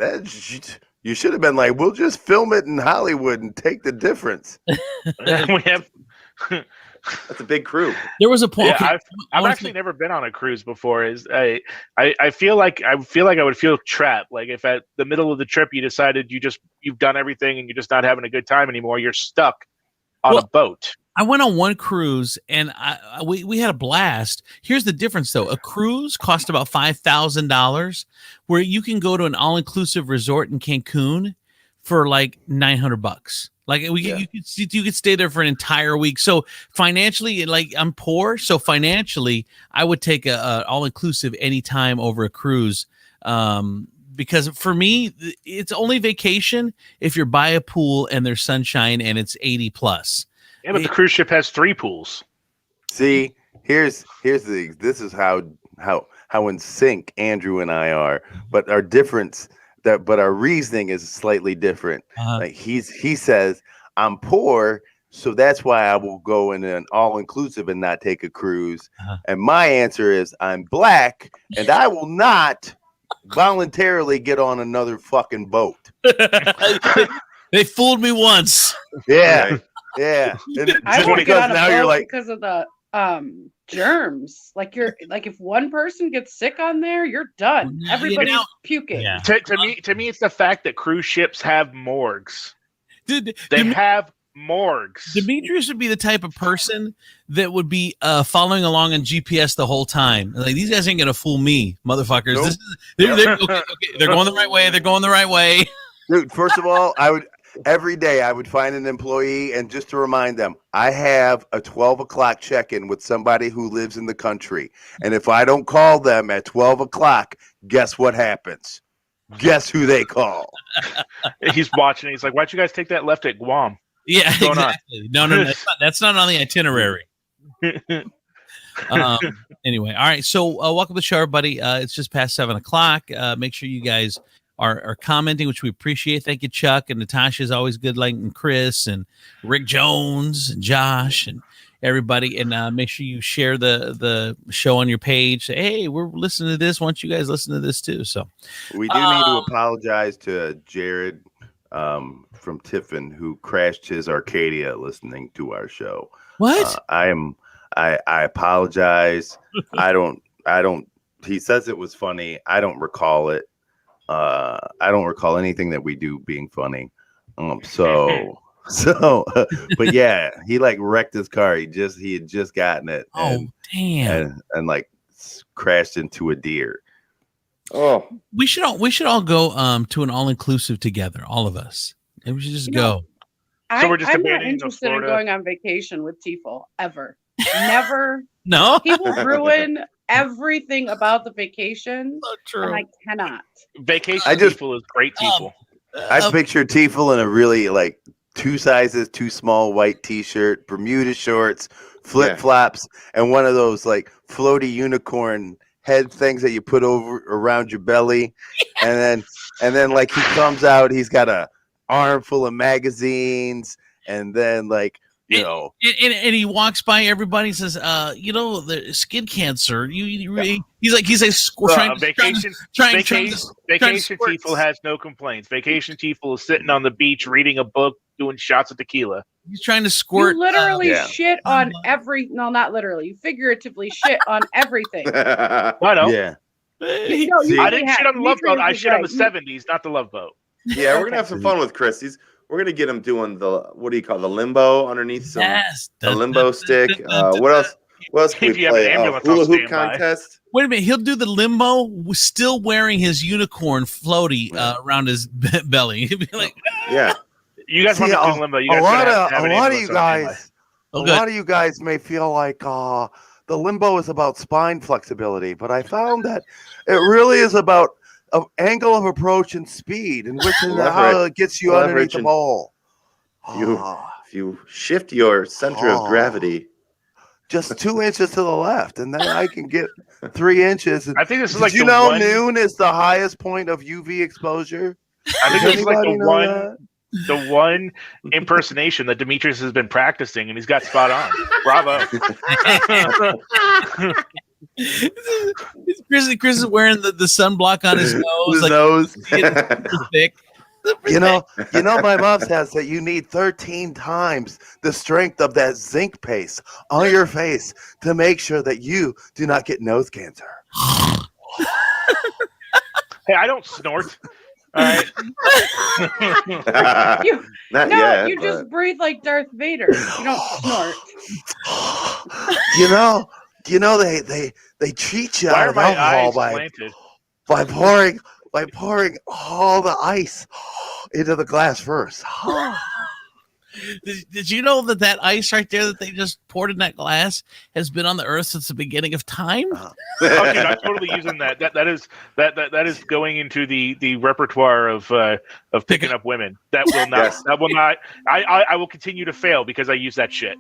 You should have been like, we'll just film it in Hollywood and take the difference. We have. That's a big crew. There was a point. Yeah, I've actually never been on a cruise before. I feel like I would feel trapped. Like if at the middle of the trip you decided you've done everything and you're just not having a good time anymore, you're stuck on a boat. I went on one cruise and we had a blast. Here's the difference though. A cruise cost about $5,000 where you can go to an all-inclusive resort in Cancun for like $900. Like you could stay there for an entire week. So financially, like I'm poor, so financially, I would take a all-inclusive anytime over a cruise. Because for me, it's only vacation if you're by a pool and there's sunshine and it's 80 plus. Yeah, but the cruise ship has 3 pools. See, this is how in sync Andrew and I are, but our difference but our reasoning is slightly different. Like he says, I'm poor, so that's why I will go in an all-inclusive and not take a cruise. And my answer is I'm black and I will not voluntarily get on another fucking boat. They fooled me once. Yeah. Yeah. I want to get on a now you're boat like because of the germs. Like if one person gets sick on there, you're done. Everybody's puking. Yeah. To me, it's the fact that cruise ships have morgues. Dude, they have morgues. Demetrius would be the type of person that would be following along on GPS the whole time. Like these guys ain't gonna fool me, motherfuckers. Nope. They're going the right way. They're going the right way. Dude, first of all, every day I would find an employee and just to remind them, I have a 12 o'clock check-in with somebody who lives in the country. And if I don't call them at 12 o'clock, guess what happens? Guess who they call? He's watching. He's like, why'd you guys take that left at Guam? Yeah, exactly. No, that's not on the itinerary. Anyway, all right. So welcome to the show, everybody. It's just past 7 o'clock. Make sure you guys are commenting, which we appreciate. Thank you, Chuck and Natasha is always good, like and Chris and Rick Jones and Josh and everybody. And make sure you share the show on your page. Say, hey, we're listening to this. Why don't you guys listen to this too? So we do need to apologize to Jared from Tiffin who crashed his Arcadia listening to our show. What? I apologize. I don't he says it was funny. I don't recall it. I don't recall anything that we do being funny. But yeah, he like wrecked his car. He had just gotten it. Damn. And like crashed into a deer. Oh, we should all go to an all-inclusive together, all of us. And we should just go. So we're just I'm not abandoning interested in Florida. going on vacation with Tifo ever. Never. No. He will ruin everything about the vacation. So true. And I cannot. Vacation Tifel Tifel is great Tifel. I picture Tifel in a really like 2 sizes too small white t-shirt, Bermuda shorts, flip-flops, and one of those like floaty unicorn head things that you put over around your belly. And then like he comes out, he's got a arm full of magazines, and then like and he walks by everybody and says, the skin cancer. He's like Vacation Tifel has no complaints. Vacation Tifel is sitting on the beach reading a book, doing shots of tequila. He's trying to squirt. You literally shit on not literally. You figuratively shit on everything. I know. Yeah. I didn't shit on the Love Boat. I shit on the 70s, not the Love Boat. Yeah, we're gonna have some fun with Chris. We're gonna get him doing the the limbo underneath the limbo stick. What else? What else can we play? Hula hoop contest. Wait a minute, he'll do the limbo still wearing his unicorn floaty around his belly. He'll be like, yeah. You guys want to do limbo? You guys a lot of you guys may feel like the limbo is about spine flexibility, but I found that it really is about angle of approach and speed, and which is Leverage. how it gets you underneath Leverage the and- ball. If you shift your center of gravity, just 2 inches to the left, and then I can get 3 inches. I think this is Did like you the know one. noon is the highest point of UV exposure? I think Does this is like anybody the know one. that? The one impersonation that Demetrius has been practicing, and he's got spot on. Bravo. Chris is wearing the sunblock on his nose. His like, nose. super thick. You know, my mom says that you need 13 times the strength of that zinc paste on your face to make sure that you do not get nose cancer. Hey, I don't snort. All right. You, not no, yet. you but- just breathe like Darth Vader. You don't snort. You know they treat you Why out are of my alcohol eyes by slanted? pouring all the ice into the glass first. Did you know that ice right there that they just poured in that glass has been on the earth since the beginning of time? Oh, dude, I'm totally using that. That is going into the repertoire of picking up women. That will not. Yes. That will not. I will continue to fail because I use that shit.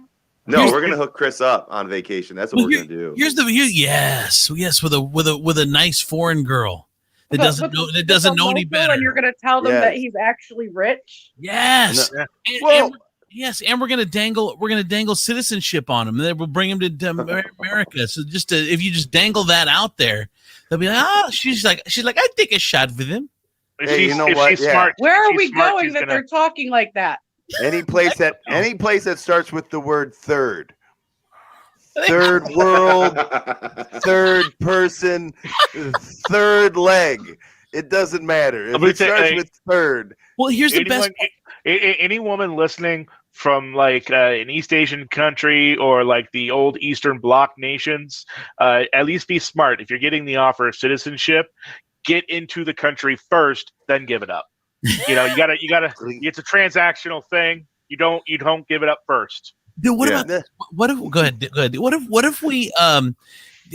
No, we're gonna hook Chris up on vacation. That's what we're gonna do. Yes, with a nice foreign girl that doesn't know any better. And you're going to tell them Yes. that he's actually rich. Yes. No. Well- Yes, and we're gonna dangle citizenship on them, and then we'll bring them to America. So if you just dangle that out there, they'll be like, oh, she's like, I take a shot with him. If Hey, she's, you know if what? she's Yeah. smart, Where if are she's we smart, going she's that gonna- they're talking like that? Any place that starts with the word third world, third person, third leg. It doesn't matter. If I'm gonna it starts say- with third, Well, here's the best. Any woman listening from like an East Asian country or like the old Eastern Bloc nations, at least be smart. If you're getting the offer of citizenship, get into the country first, then give it up. You know, you gotta. It's a transactional thing. You don't give it up first. Dude, what Yeah. about what if? Go ahead. What if we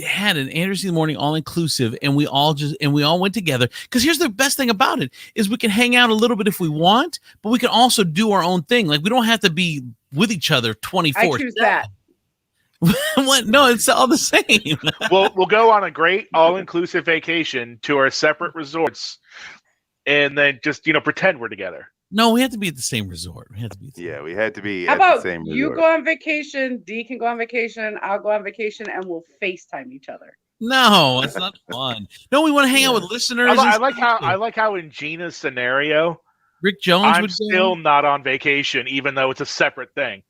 had an Anders in the Morning all inclusive, and we all went together? Because here's the best thing about it is we can hang out a little bit if we want, but we can also do our own thing. Like we don't have to be with each other 24. I choose that. What? No, it's all the same. We'll go on a great all-inclusive vacation to our separate resorts, and then just pretend we're together. No, we have to be at the same resort. We have to be. yeah, we had to be How at the about same you resort. go on vacation, D can go on vacation, I'll go on vacation, and we'll FaceTime each other. No, it's not fun. No, we want to hang out with listeners. I like how in Gina's scenario, Rick Jones I'm would still go. not on vacation, even though it's a separate thing.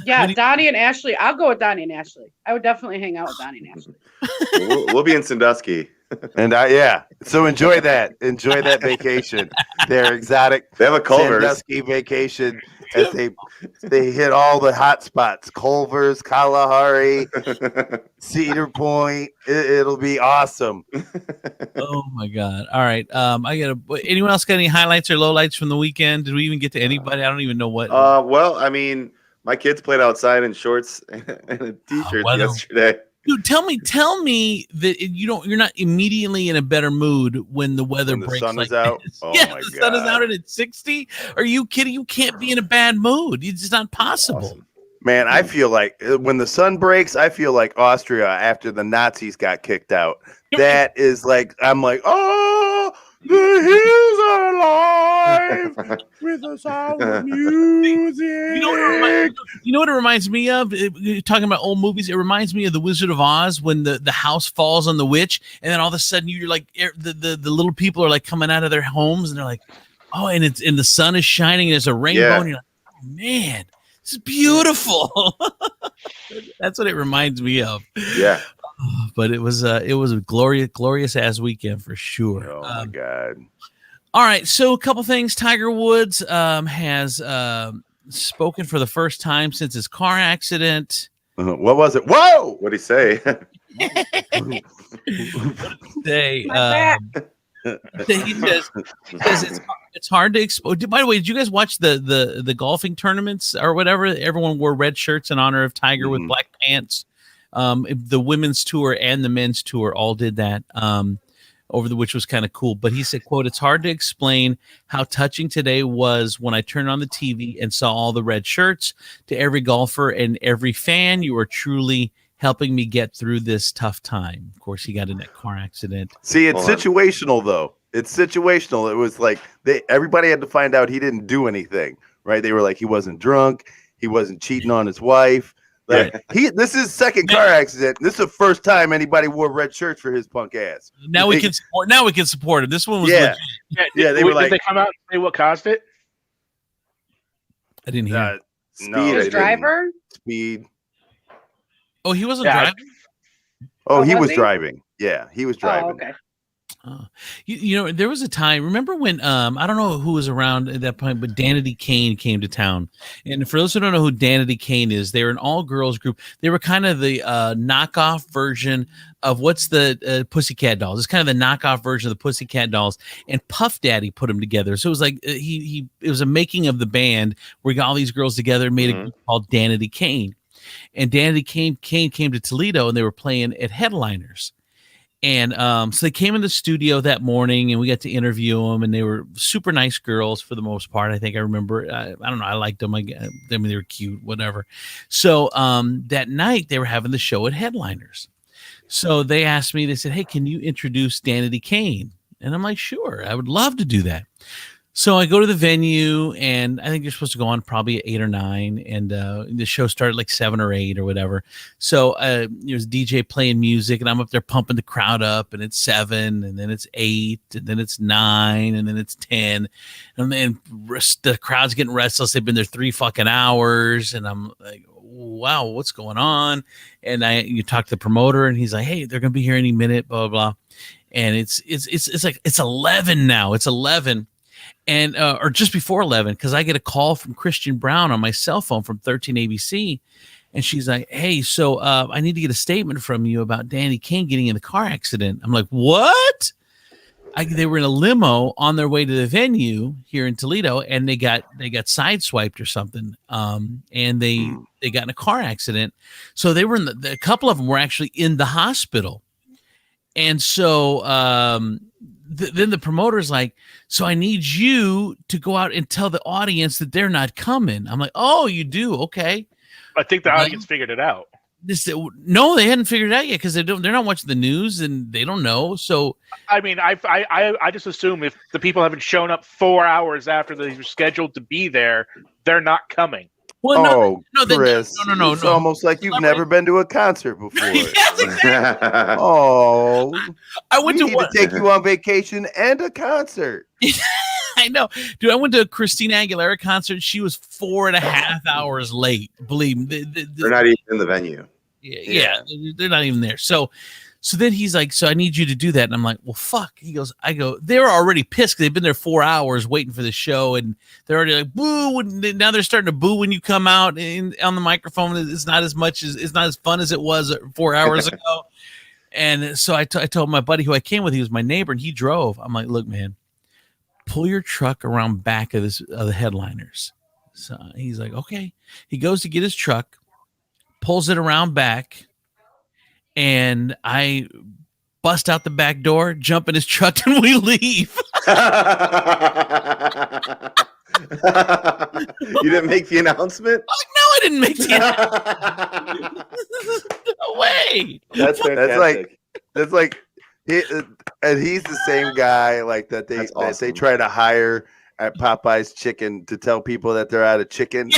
Yeah, What do you- Donnie and Ashley. I'll go with Donnie and Ashley. I would definitely hang out with Donnie and Ashley. we'll be in Sandusky. And so enjoy that. Enjoy that vacation. Their exotic They have a Culver's. Sandusky vacation as they hit all the hot spots: Culver's, Kalahari, Cedar Point. It'll be awesome. Oh my god! All right, I gotta. Anyone else got any highlights or lowlights from the weekend? Did we even get to anybody? I don't even know what. Well, I mean, my kids played outside in shorts and a t-shirt weather. yesterday. Dude, tell me that you're not immediately in a better mood when the weather When the breaks. sun like is out? this. Oh yeah, my the sun is God. out and it's 60. Are you kidding? You can't be in a bad mood. It's just not possible. Awesome. Man, I feel like when the sun breaks, I feel like Austria after the Nazis got kicked out. That is like, I'm like, oh, the hills are alive with the sound of music. You know what it reminds me of? Talking about old movies, it reminds me of The Wizard of Oz when the house falls on the witch, and then all of a sudden you're like the little people are like coming out of their homes, and they're like, oh, and the sun is shining, and there's a rainbow, Yeah. and you're like, oh man, this is beautiful. That's what it reminds me of. Yeah. But it was a glorious ass weekend for sure. Oh my God. All right, so a couple things. Tiger Woods has spoken for the first time since his car accident. What was it? Whoa! What'd he say? They, My he says it's hard to expose. By the way, did you guys watch the golfing tournaments or whatever? Everyone wore red shirts in honor of Tiger with black pants. The women's tour and the men's tour all did that. which was kind of cool. But he said, quote, "It's hard to explain how touching today was when I turned on the TV and saw all the red shirts. To every golfer and every fan, you are truly helping me get through this tough time." Of course, he got in that car accident. See, it's Hold on. situational though. It's situational. It was like everybody had to find out he didn't do anything, right? They were like, he wasn't drunk, he wasn't cheating on his wife. Like this is second car accident. This is the first time anybody wore red shirts for his punk ass. Now we can support. Now we can support him. This one was Yeah. legit. Yeah, they were like, did they come out and say what caused it? I didn't hear. no, His they driver? speed. Oh, he wasn't Yeah. driving. Oh, he was was he? driving. Yeah, he was driving. Oh, okay. You know, there was a time. Remember when I don't know who was around at that point, but Danity Kane came to town. And for those who don't know who Danity Kane is, they were an all-girls group. They were kind of the knockoff version of what's the Pussycat Dolls. It's kind of the knockoff version of the Pussycat Dolls. And Puff Daddy put them together. So it was like it was a making of the band where he got all these girls together and made a group called Danity Kane. And Danity Kane came to Toledo, and they were playing at Headliners. And so they came in the studio that morning, and we got to interview them, and they were super nice girls for the most part. I think I remember. I don't know. I liked them. I mean, they were cute, whatever. So that night they were having the show at Headliners. So they asked me. They said, "Hey, can you introduce Danity Kane?" And I'm like, "Sure, I would love to do that." So I go to the venue, and I think you're supposed to go on probably at 8 or 9, and the show started like 7 or 8 or whatever. So there's a DJ playing music, and I'm up there pumping the crowd up, and it's 7, and then it's 8, and then it's 9, and then it's 10, and then the crowd's getting restless. They've been there 3 fucking hours, and I'm like, wow, what's going on? And you talk to the promoter, and he's like, hey, they're gonna be here any minute, blah blah blah. And it's like it's 11 now. It's 11. And or just before 11, because I get a call from Christian Brown on my cell phone from 13 ABC, and she's like, "Hey, so I need to get a statement from you about Danity Kane getting in the car accident." I'm like, "What?" They were in a limo on their way to the venue here in Toledo, and they got sideswiped or something, and they got in a car accident. So they were a couple of them were actually in the hospital, and so. Then the promoter's like, so I need you to go out and tell the audience that they're not coming. I'm like, oh, you do? Okay. I think the audience figured it out. No, they hadn't figured it out yet because they're not watching the news and they don't know. So I mean, I just assume if the people haven't shown up 4 hours after they were scheduled to be there, they're not coming. Well, Chris, no. It's almost like you've never been to a concert before. Yes, exactly. Oh, I went to take you on vacation and a concert. I know, dude. I went to a Christina Aguilera concert. She was 4.5 hours late. Believe me, they're not even in the venue. Yeah, they're not even there. So then he's like, so I need you to do that. And I'm like, well, fuck. I go, they're already pissed. They've been there 4 hours waiting for the show. And they're already like, boo. Now they're starting to boo when you come out on the microphone. It's not as fun as it was 4 hours ago. And so I told my buddy who I came with, he was my neighbor, and he drove. I'm like, look, man, pull your truck around back of the Headliners. So he's like, okay. He goes to get his truck, pulls it around back, and I bust out the back door, jump in his truck, and we leave. You didn't make the announcement? Oh, no, I didn't make the announcement. No way. That's fantastic. That's like and he's the same guy like that they try to hire at Popeye's Chicken to tell people that they're out of chicken.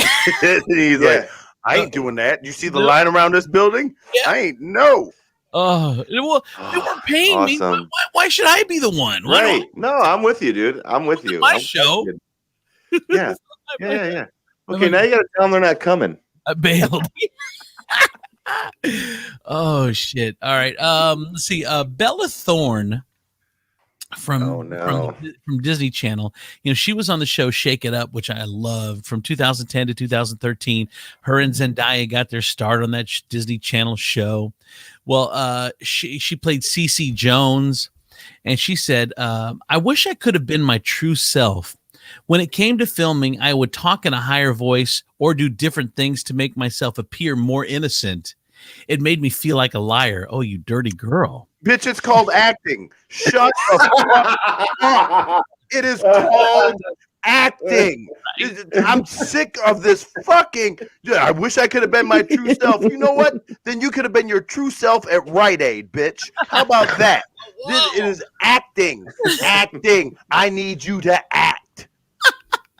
And he's like, I ain't doing that. You see the line around this building? Yeah. I ain't no. Oh, well, they weren't paying me. Why should I be the one? Right. No, I'm with you, dude. I'm with you. My show. Yeah. Okay, now you got to tell them they're not coming. I bailed. Oh, shit. All right. Let's see. Bella Thorne from Disney Channel. You know, she was on the show Shake It Up, which I loved, from 2010 to 2013. Her and Zendaya got their start on that Disney Channel show. Well, she played Cece Jones, and she said, I wish I could have been my true self. When it came to filming, I would talk in a higher voice or do different things to make myself appear more innocent. It made me feel like a liar. Oh, you dirty girl. Bitch, it's called acting. Shut the fuck up. It is called acting. I'm sick of this fucking. I wish I could have been my true self. You know what? Then you could have been your true self at Rite Aid, bitch. How about that? It is acting. Acting. I need you to act.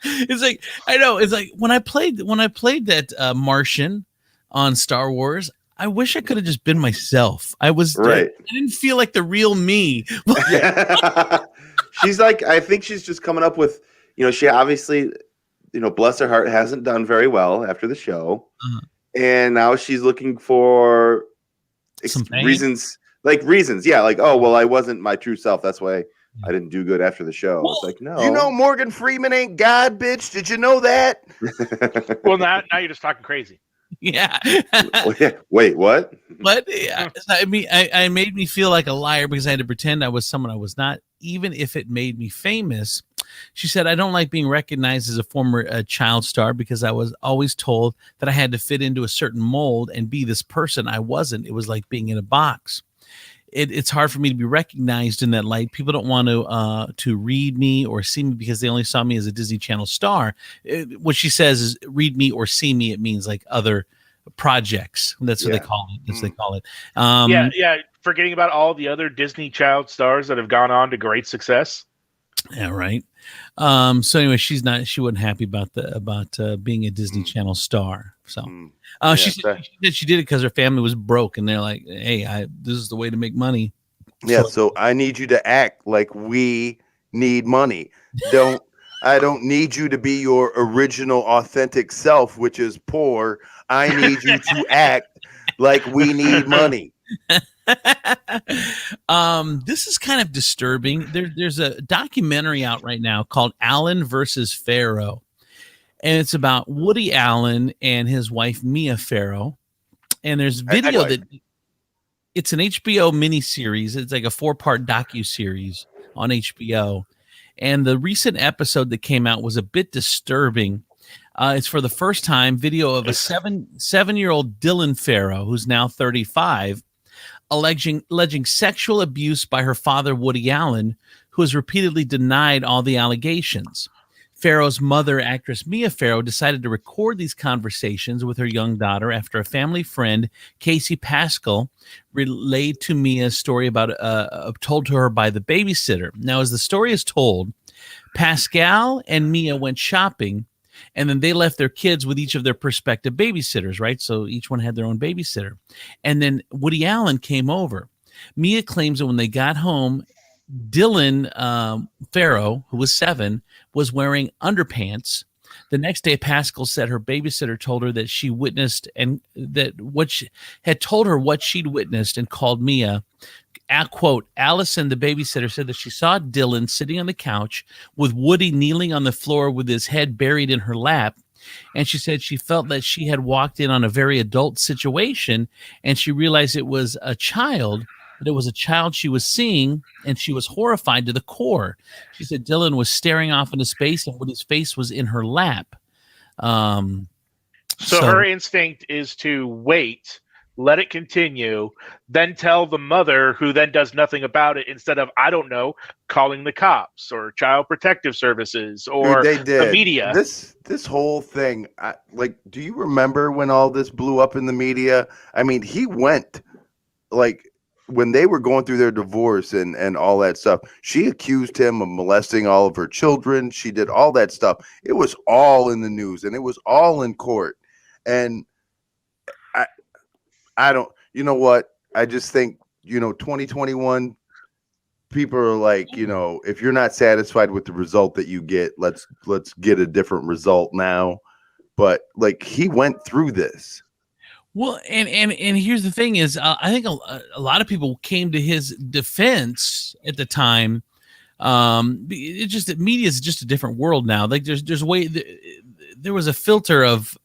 It's like, I know. It's like when I played that Martian on Star Wars. I wish I could have just been myself. I didn't feel like the real me. Yeah. She's like, I think she's just coming up with, she obviously, bless her heart, hasn't done very well after the show. Uh-huh. And now she's looking for reasons. Yeah. Like, oh, well, I wasn't my true self. That's why I didn't do good after the show. It's like, no. Morgan Freeman ain't God, bitch. Did you know that? Well, now you're just talking crazy. Yeah. Wait, what? But I mean, I made me feel like a liar because I had to pretend I was someone I was not, even if it made me famous. She said, I don't like being recognized as a former child star because I was always told that I had to fit into a certain mold and be this person I wasn't. It was like being in a box. It's hard for me to be recognized in that light. People don't want to read me or see me because they only saw me as a Disney Channel star. What she says is read me or see me. It means like other projects. That's what they call it. That's what they call it. Yeah. Forgetting about all the other Disney child stars that have gone on to great success. Yeah, right. So anyway, she wasn't happy about being a Disney Channel star. So she said she did it because her family was broke, and they're like, "Hey, this is the way to make money." Yeah. So I need you to act like we need money. I don't need you to be your original, authentic self, which is poor. I need you to act like we need money. This is kind of disturbing. There's a documentary out right now called Allen versus Farrow, and it's about Woody Allen and his wife Mia Farrow. And there's video that it's an HBO miniseries. It's like a 4-part docuseries on HBO. And the recent episode that came out was a bit disturbing. It's for the first time video of a seven-year-old Dylan Farrow, who's now 35, alleging sexual abuse by her father, Woody Allen, who has repeatedly denied all the allegations. Farrow's mother, actress Mia Farrow, decided to record these conversations with her young daughter after a family friend, Casey Pascal, relayed to Mia's story about told to her by the babysitter. Now, as the story is told, Pascal and Mia went shopping, and then they left their kids with each of their prospective babysitters, right? So each one had their own babysitter. And then Woody Allen came over. Mia claims that when they got home, Dylan Farrow, who was 7, was wearing underpants. The next day, Pascal said her babysitter told her that she witnessed and that what she had told her what she'd witnessed and called Mia. Quote, Allison, the babysitter, said that she saw Dylan sitting on the couch with Woody kneeling on the floor with his head buried in her lap. And she said she felt that she had walked in on a very adult situation, and she realized it was a child. That it was a child she was seeing, and she was horrified to the core. She said Dylan was staring off into space, and Woody's face was in her lap. So her instinct is to wait, let it continue, then tell the mother, who then does nothing about it, instead of, I don't know, calling the cops or Child Protective Services or the media. This whole thing, do you remember when all this blew up in the media? I mean, he went, when they were going through their divorce and all that stuff, she accused him of molesting all of her children. She did all that stuff. It was all in the news, and it was all in court. And I don't, you know what? I just think, 2021, people are like, if you're not satisfied with the result that you get, let's get a different result now. But he went through this. Well, and here's the thing is, I think a lot of people came to his defense at the time. It's just that media is just a different world now. There's a way. There was a filter of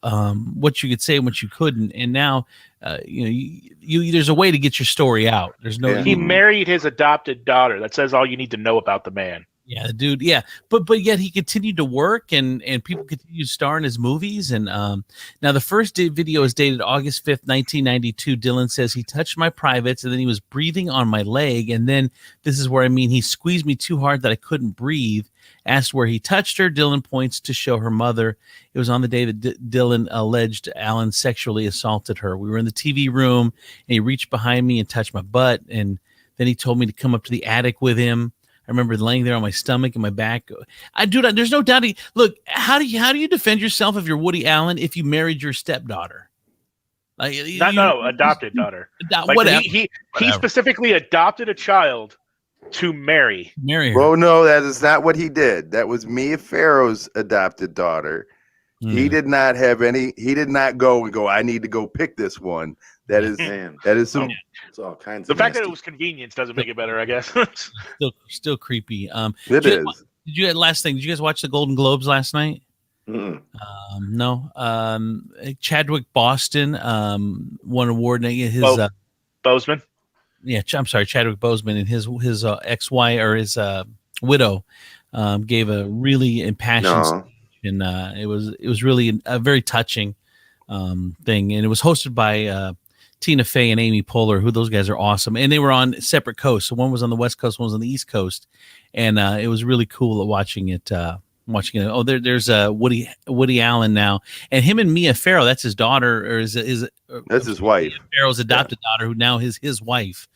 what you could say and what you couldn't, and now there's a way to get your story out. There's no. He married his adopted daughter. That says all you need to know about the man. Yeah, the dude. Yeah, but yet he continued to work, and people continue to star in his movies. And now the first video is dated August 5th, 1992. Dylan says he touched my privates, and then he was breathing on my leg, and then this is where he squeezed me too hard that I couldn't breathe. Asked where he touched her. Dylan points to show her mother. It was on the day that Dylan alleged Alan sexually assaulted her. We were in the TV room, and he reached behind me and touched my butt, and then he told me to come up to the attic with him. I remember laying there on my stomach and my back. There's no doubt. Look, how do you defend yourself if you're Woody Allen if you married your stepdaughter? Like, adopted daughter. Like, whatever. He specifically adopted a child to marry her. Well, no, that is not what he did. That was Mia Farrow's adopted daughter. He did not have any. He did not go and go, I need to go pick this one. That is some. It's all kinds. The of fact that nasty. it was convenience doesn't make it better, I guess. Still creepy. It is. Did you last thing? Did you guys watch the Golden Globes last night? No. Chadwick Boston won an award. His Boseman. Yeah, I'm sorry, Chadwick Boseman, and his ex-wife or his widow gave a really impassioned speech, and it was really a very touching thing, and it was hosted by Tina Fey and Amy Poehler, who those guys are awesome, and they were on separate coasts. So one was on the West Coast, one was on the East Coast, and it was really cool watching it. Oh, there's Woody Allen now, and him and Mia Farrow. That's his daughter, or that's his wife. Mia Farrow's adopted daughter, who now is his wife.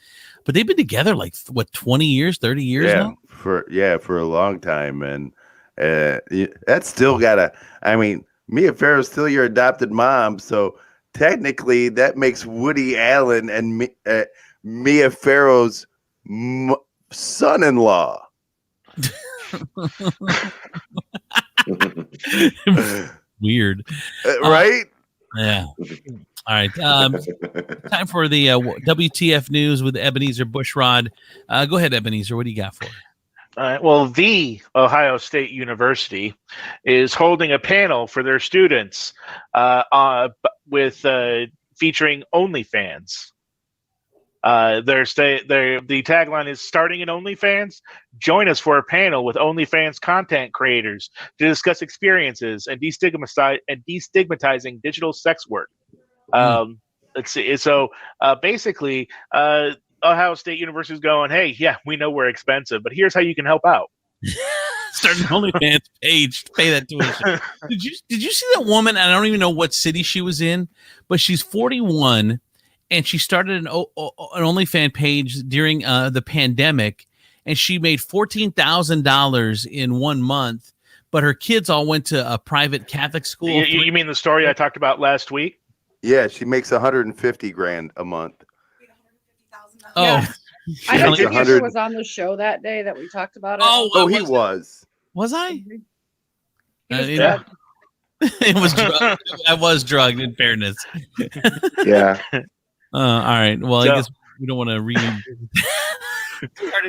But they've been together like 20 years, 30 years now. For a long time, and that's still gotta. I mean, Mia Farrow's still your adopted mom, so technically that makes Woody Allen and Mia Farrow's son-in-law. Weird, right? Yeah. All right. Time for the WTF news with Ebenezer Bushrod. Go ahead, Ebenezer. What do you got for it? Well, the Ohio State University is holding a panel for their students with featuring OnlyFans. The tagline is starting in OnlyFans. Join us for a panel with OnlyFans content creators to discuss experiences and destigmatizing digital sex work. Let's see. So basically, Ohio State University is going, hey, yeah, we know we're expensive, but here's how you can help out. Start an OnlyFans page to pay that tuition. Did you see that woman? I don't even know what city she was in, but she's 41. And she started an OnlyFans page during the pandemic, and she made $14,000 in 1 month. But her kids all went to a private Catholic school. You mean the story I talked about last week? Yeah, she makes $150,000 a month. Oh, yeah. I don't think 100 was on the show that day that we talked about it. Oh, he was. Was I? Yeah. It was. I was drugged. In fairness. Yeah. All right. Well, I guess we don't want to read.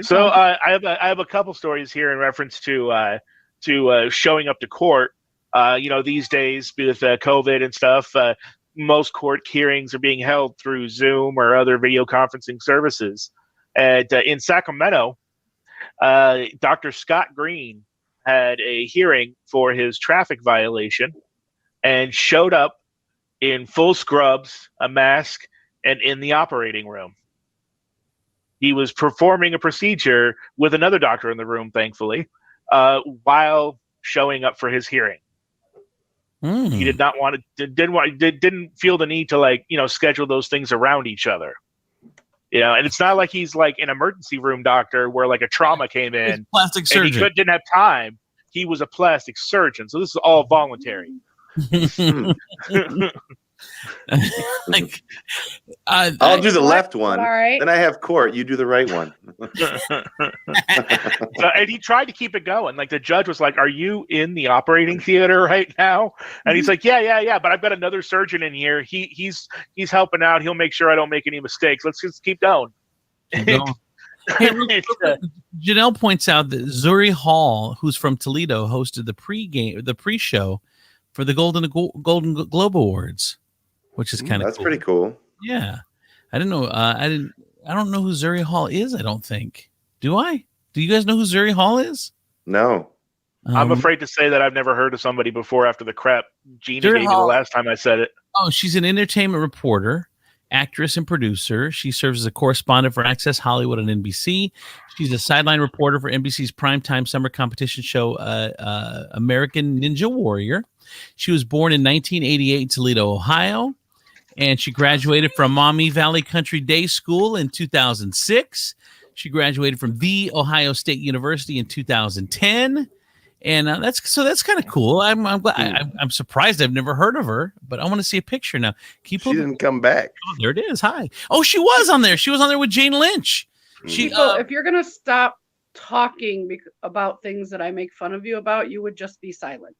So I have a couple stories here in reference to showing up to court. These days with COVID and stuff, most court hearings are being held through Zoom or other video conferencing services. And in Sacramento, Dr. Scott Green had a hearing for his traffic violation and showed up in full scrubs, a mask, and in the operating room. He was performing a procedure with another doctor in the room, thankfully, while showing up for his hearing. He did not want to, didn't feel the need to schedule those things around each other. And it's not like he's like an emergency room doctor where like a trauma came in. Plastic surgeon. And he didn't have time. He was a plastic surgeon. So this is all voluntary. I'll do the left one. All right. Then I have court. You do the right one. And he tried to keep it going. Like the judge was like, "Are you in the operating theater right now?" And he's like, "Yeah. But I've got another surgeon in here. He's helping out. He'll make sure I don't make any mistakes. Let's just keep going." Hey, Janelle points out that Zuri Hall, who's from Toledo, hosted the pre-show for the Golden Globe Awards, which is kind of that's pretty cool. Yeah, I didn't know. I don't know who Zuri Hall is. I don't think. Do I? Do you guys know who Zuri Hall is? No. I'm afraid to say that I've never heard of somebody before after the crap Gina gave me the last time I said it. Oh, she's an entertainment reporter, actress, and producer. She serves as a correspondent for Access Hollywood on NBC. She's a sideline reporter for NBC's primetime summer competition show, American Ninja Warrior. She was born in 1988 in Toledo, Ohio, and she graduated from Maumee Valley Country Day School in 2006. She graduated from The Ohio State University in 2010. And that's kind of cool. I'm surprised I've never heard of her, but I want to see a picture now. She didn't come back. Oh, there it is. Hi. Oh, she was on there. She was on there with Jane Lynch. If you're gonna stop talking about things that I make fun of you about, you would just be silent.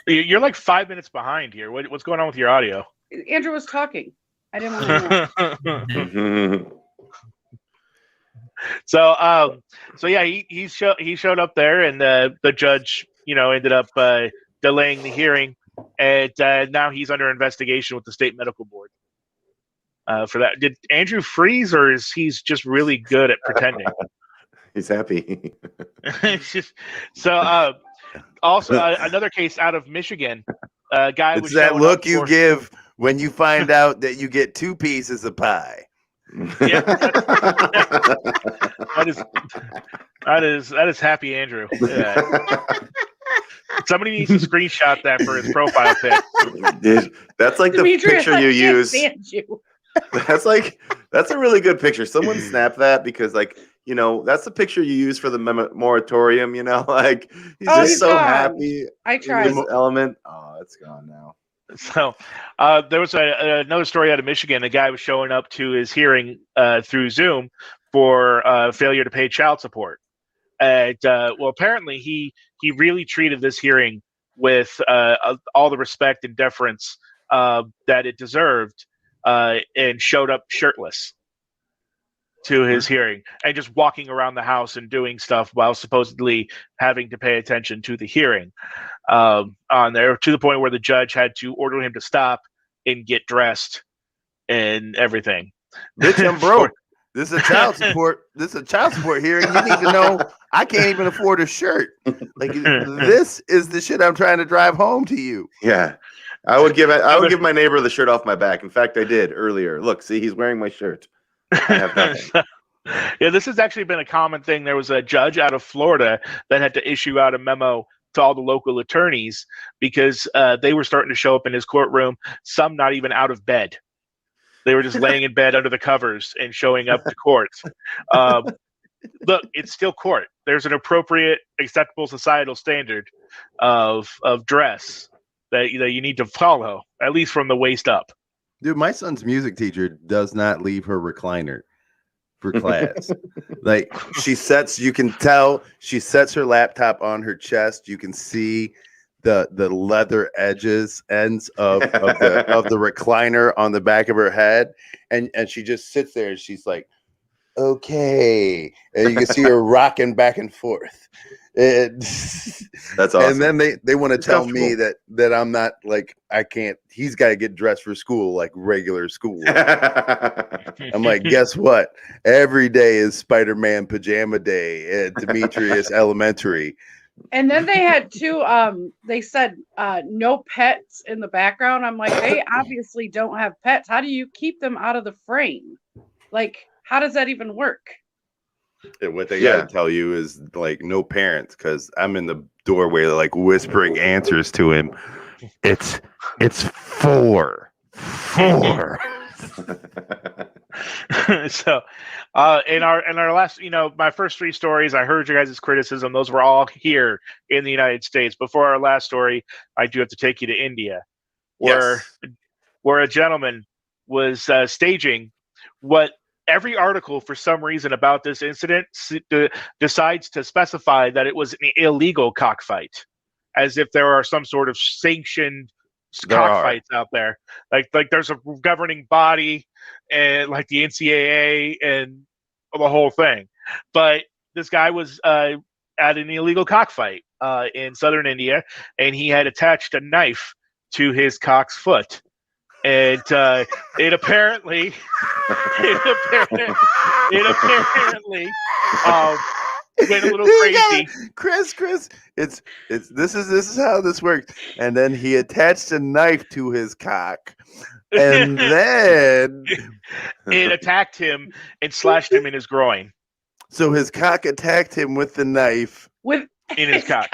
You're like 5 minutes behind here. What's going on with your audio? Andrew was talking. I didn't want to know. So yeah, he showed up there, and the judge, ended up delaying the hearing, and now he's under investigation with the state medical board for that. Did Andrew freeze, or is he's just really good at pretending? He's happy. Also another case out of Michigan. Guy it's was that showing look up you for- give when you find out that you get 2 pieces of pie. Yeah, that is happy Andrew. Yeah. Somebody needs to screenshot that for his profile pic. Dude, that's like Demetrius, the picture you I can't use. stand you. That's a really good picture. Someone snap that, because that's the picture you use for the moratorium. He's just so gone. happy. I tried. In his element. Oh, it's gone now. So there was another story out of Michigan. A guy was showing up to his hearing through Zoom for failure to pay child support. And apparently he really treated this hearing with all the respect and deference that it deserved, and showed up shirtless to his hearing and just walking around the house and doing stuff while supposedly having to pay attention to the hearing on there, to the point where the judge had to order him to stop and get dressed and everything. Bitch, I'm broke. This is a child support. This is a child support hearing. You need to know I can't even afford a shirt. This is the shit I'm trying to drive home to you. Yeah. I would give my neighbor the shirt off my back. In fact, I did earlier. Look, see, he's wearing my shirt. I have nothing. Yeah, this has actually been a common thing. There was a judge out of Florida that had to issue out a memo to all the local attorneys because they were starting to show up in his courtroom, some not even out of bed. They were just laying in bed under the covers and showing up to court. Look, it's still court. There's an appropriate, acceptable societal standard of dress that you need to follow, at least from the waist up. Dude, my son's music teacher does not leave her recliner for class. You can tell she sets her laptop on her chest. You can see the leather ends of the recliner on the back of her head, and she just sits there and she's like, okay, and you can see her rocking back and forth. That's awesome. And then they want to tell me that I'm not, like, I can't. He's got to get dressed for school like regular school. I'm like, guess what? Every day is Spider-Man pajama day at Demetrius Elementary. And then they had two, they said no pets in the background. I'm like, they obviously don't have pets. How do you keep them out of the frame? Like, how does that even work? And what they gotta tell you is, like, no parents, because I'm in the doorway, like, whispering answers to him. It's 4. So in our last, my first 3 stories, I heard your guys' criticism. Those were all here in the United States. Before our last story, I do have to take you to India, where a gentleman was staging what every article, for some reason, about this incident decides to specify that it was an illegal cockfight, as if there are some sort of sanctioned cockfights out there. Like there's a governing body, and like the NCAA and the whole thing. But this guy was at an illegal cockfight in southern India, and he had attached a knife to his cock's foot. And it apparently went a little You got crazy. it. Chris, it's this is how this works. And then he attached a knife to his cock, and then It attacked him and slashed him in his groin. so his cock attacked him with the knife. With In his cock.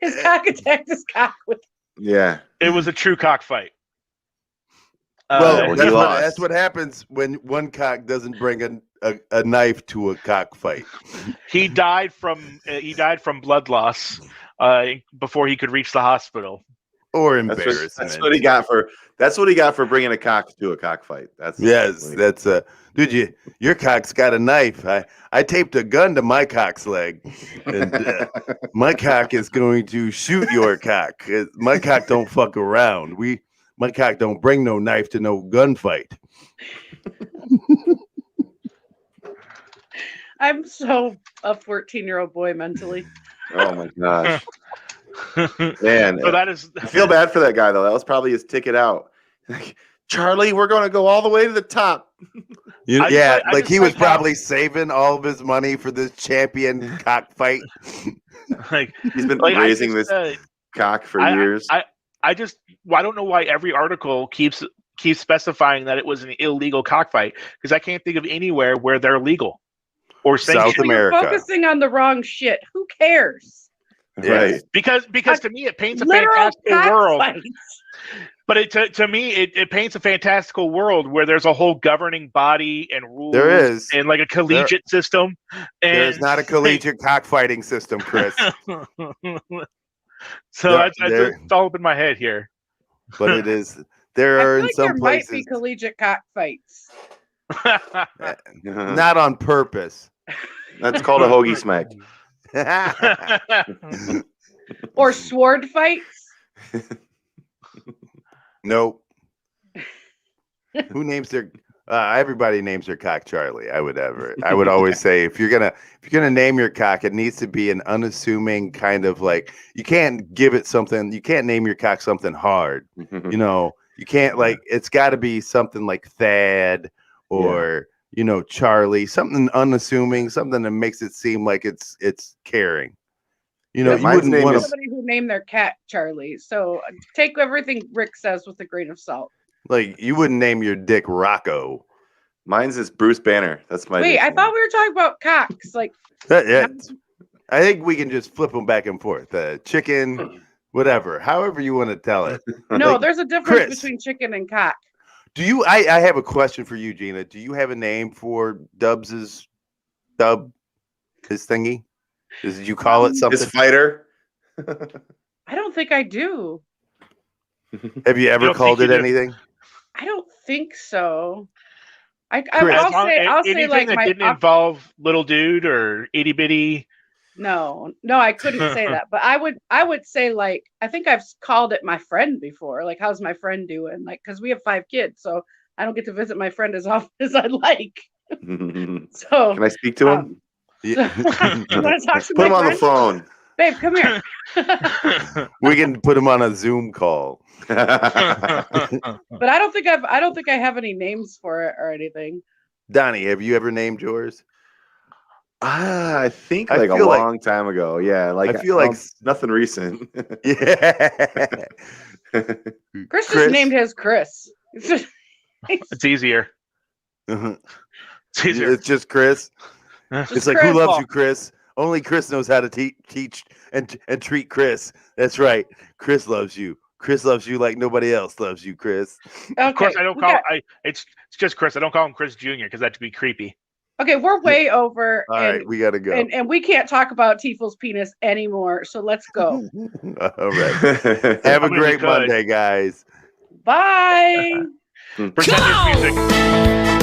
His cock attacked his cock with. Yeah. It was a true cockfight. Well, he lost. that's what happens when one cock doesn't bring a knife to a cockfight. he died from blood loss before he could reach the hospital. Or That's embarrassment. what he got for. That's what he got for bringing a cock to a cockfight. That's dude. Your cock's got a knife. I taped a gun to my cock's leg, and my cock is going to shoot your cock. My cock don't fuck around. My cock don't bring no knife to no gunfight. I'm so a 14-year-old boy mentally. Oh my gosh, man! So that is. I feel bad for that guy though. That was probably his ticket out. Like, Charlie, we're going to go all the way to the top. Like he was probably saving all of his money for this champion cockfight. Like He's been like, raising this cock for years. I don't know why every article keeps specifying that it was an illegal cockfight, because I can't think of anywhere where they're legal or sanctioned. South America. You're focusing on the wrong shit. Who cares? Right. Because to me it paints a Literal fantastical world. cockfights. But to me it paints a fantastical world where there's a whole governing body and rules. There is. And like a collegiate system. And There's not a collegiate cockfighting system, Chris. So There- it's all up in my head here. But it is. There I are feel in like some there might places be collegiate cockfights. not on purpose. That's called a hoagie smack. Or sword fights. Nope. Who names their? Everybody names their cock Charlie. I would always say if you're gonna name your cock, it needs to be an unassuming kind of like. You can't give it something. You can't name your cock something hard. You know, you can't like. It's got to be something like Thad or Charlie. Something unassuming. Something that makes it seem like it's caring. You Yeah, you mine's wouldn't name want is- to. Somebody who named their cat Charlie. So take everything Rick says with a grain of salt. Like you wouldn't name your dick Rocco. Mine's is Bruce Banner. That's my. Wait, I nickname. thought we were talking about cocks. Like, Yeah, I think we can just flip them back and forth. Chicken, whatever, however you want to tell it. no, Like, there's a difference Chris. between chicken and cock. Do you? I have a question for you, Gina. Do you have a name for his thingy? Did you call it something? His fighter. I don't think I do. Have you ever don't called think it you do? anything? I don't think so. Chris. I'll say anything like that my didn't involve little dude or itty bitty. no, I couldn't say that. But I would say like I think I've called it my friend before. Like, how's my friend doing? Like, because we have 5 kids, so I don't get to visit my friend as often as I'd like. So Can I speak to him? Yeah. you want to talk to Put my him on the friend? phone. Babe, come here. We can put him on a Zoom call. But I don't think I have any names for it or anything. Donnie, have you ever named yours? I think I like a feel like- long time ago. Yeah, like I feel like- nothing recent. Yeah. Chris Chris? just named his Chris. It's easier. Uh-huh. It's easier. It's just Chris. It's like, who Chris. loves you, Chris? Only Chris knows how to teach and treat Chris. That's right. Chris loves you. Chris loves you like nobody else loves you, Chris. Okay, Of course, I don't we call. got- It's just Chris. I don't call him Chris Jr. because that'd be creepy. Okay, we're way over, All right, we gotta go. and we can't talk about Tiefl's penis anymore. So let's go. All right. Have a I mean, we great could. Monday, guys. Bye. Pretend there's music.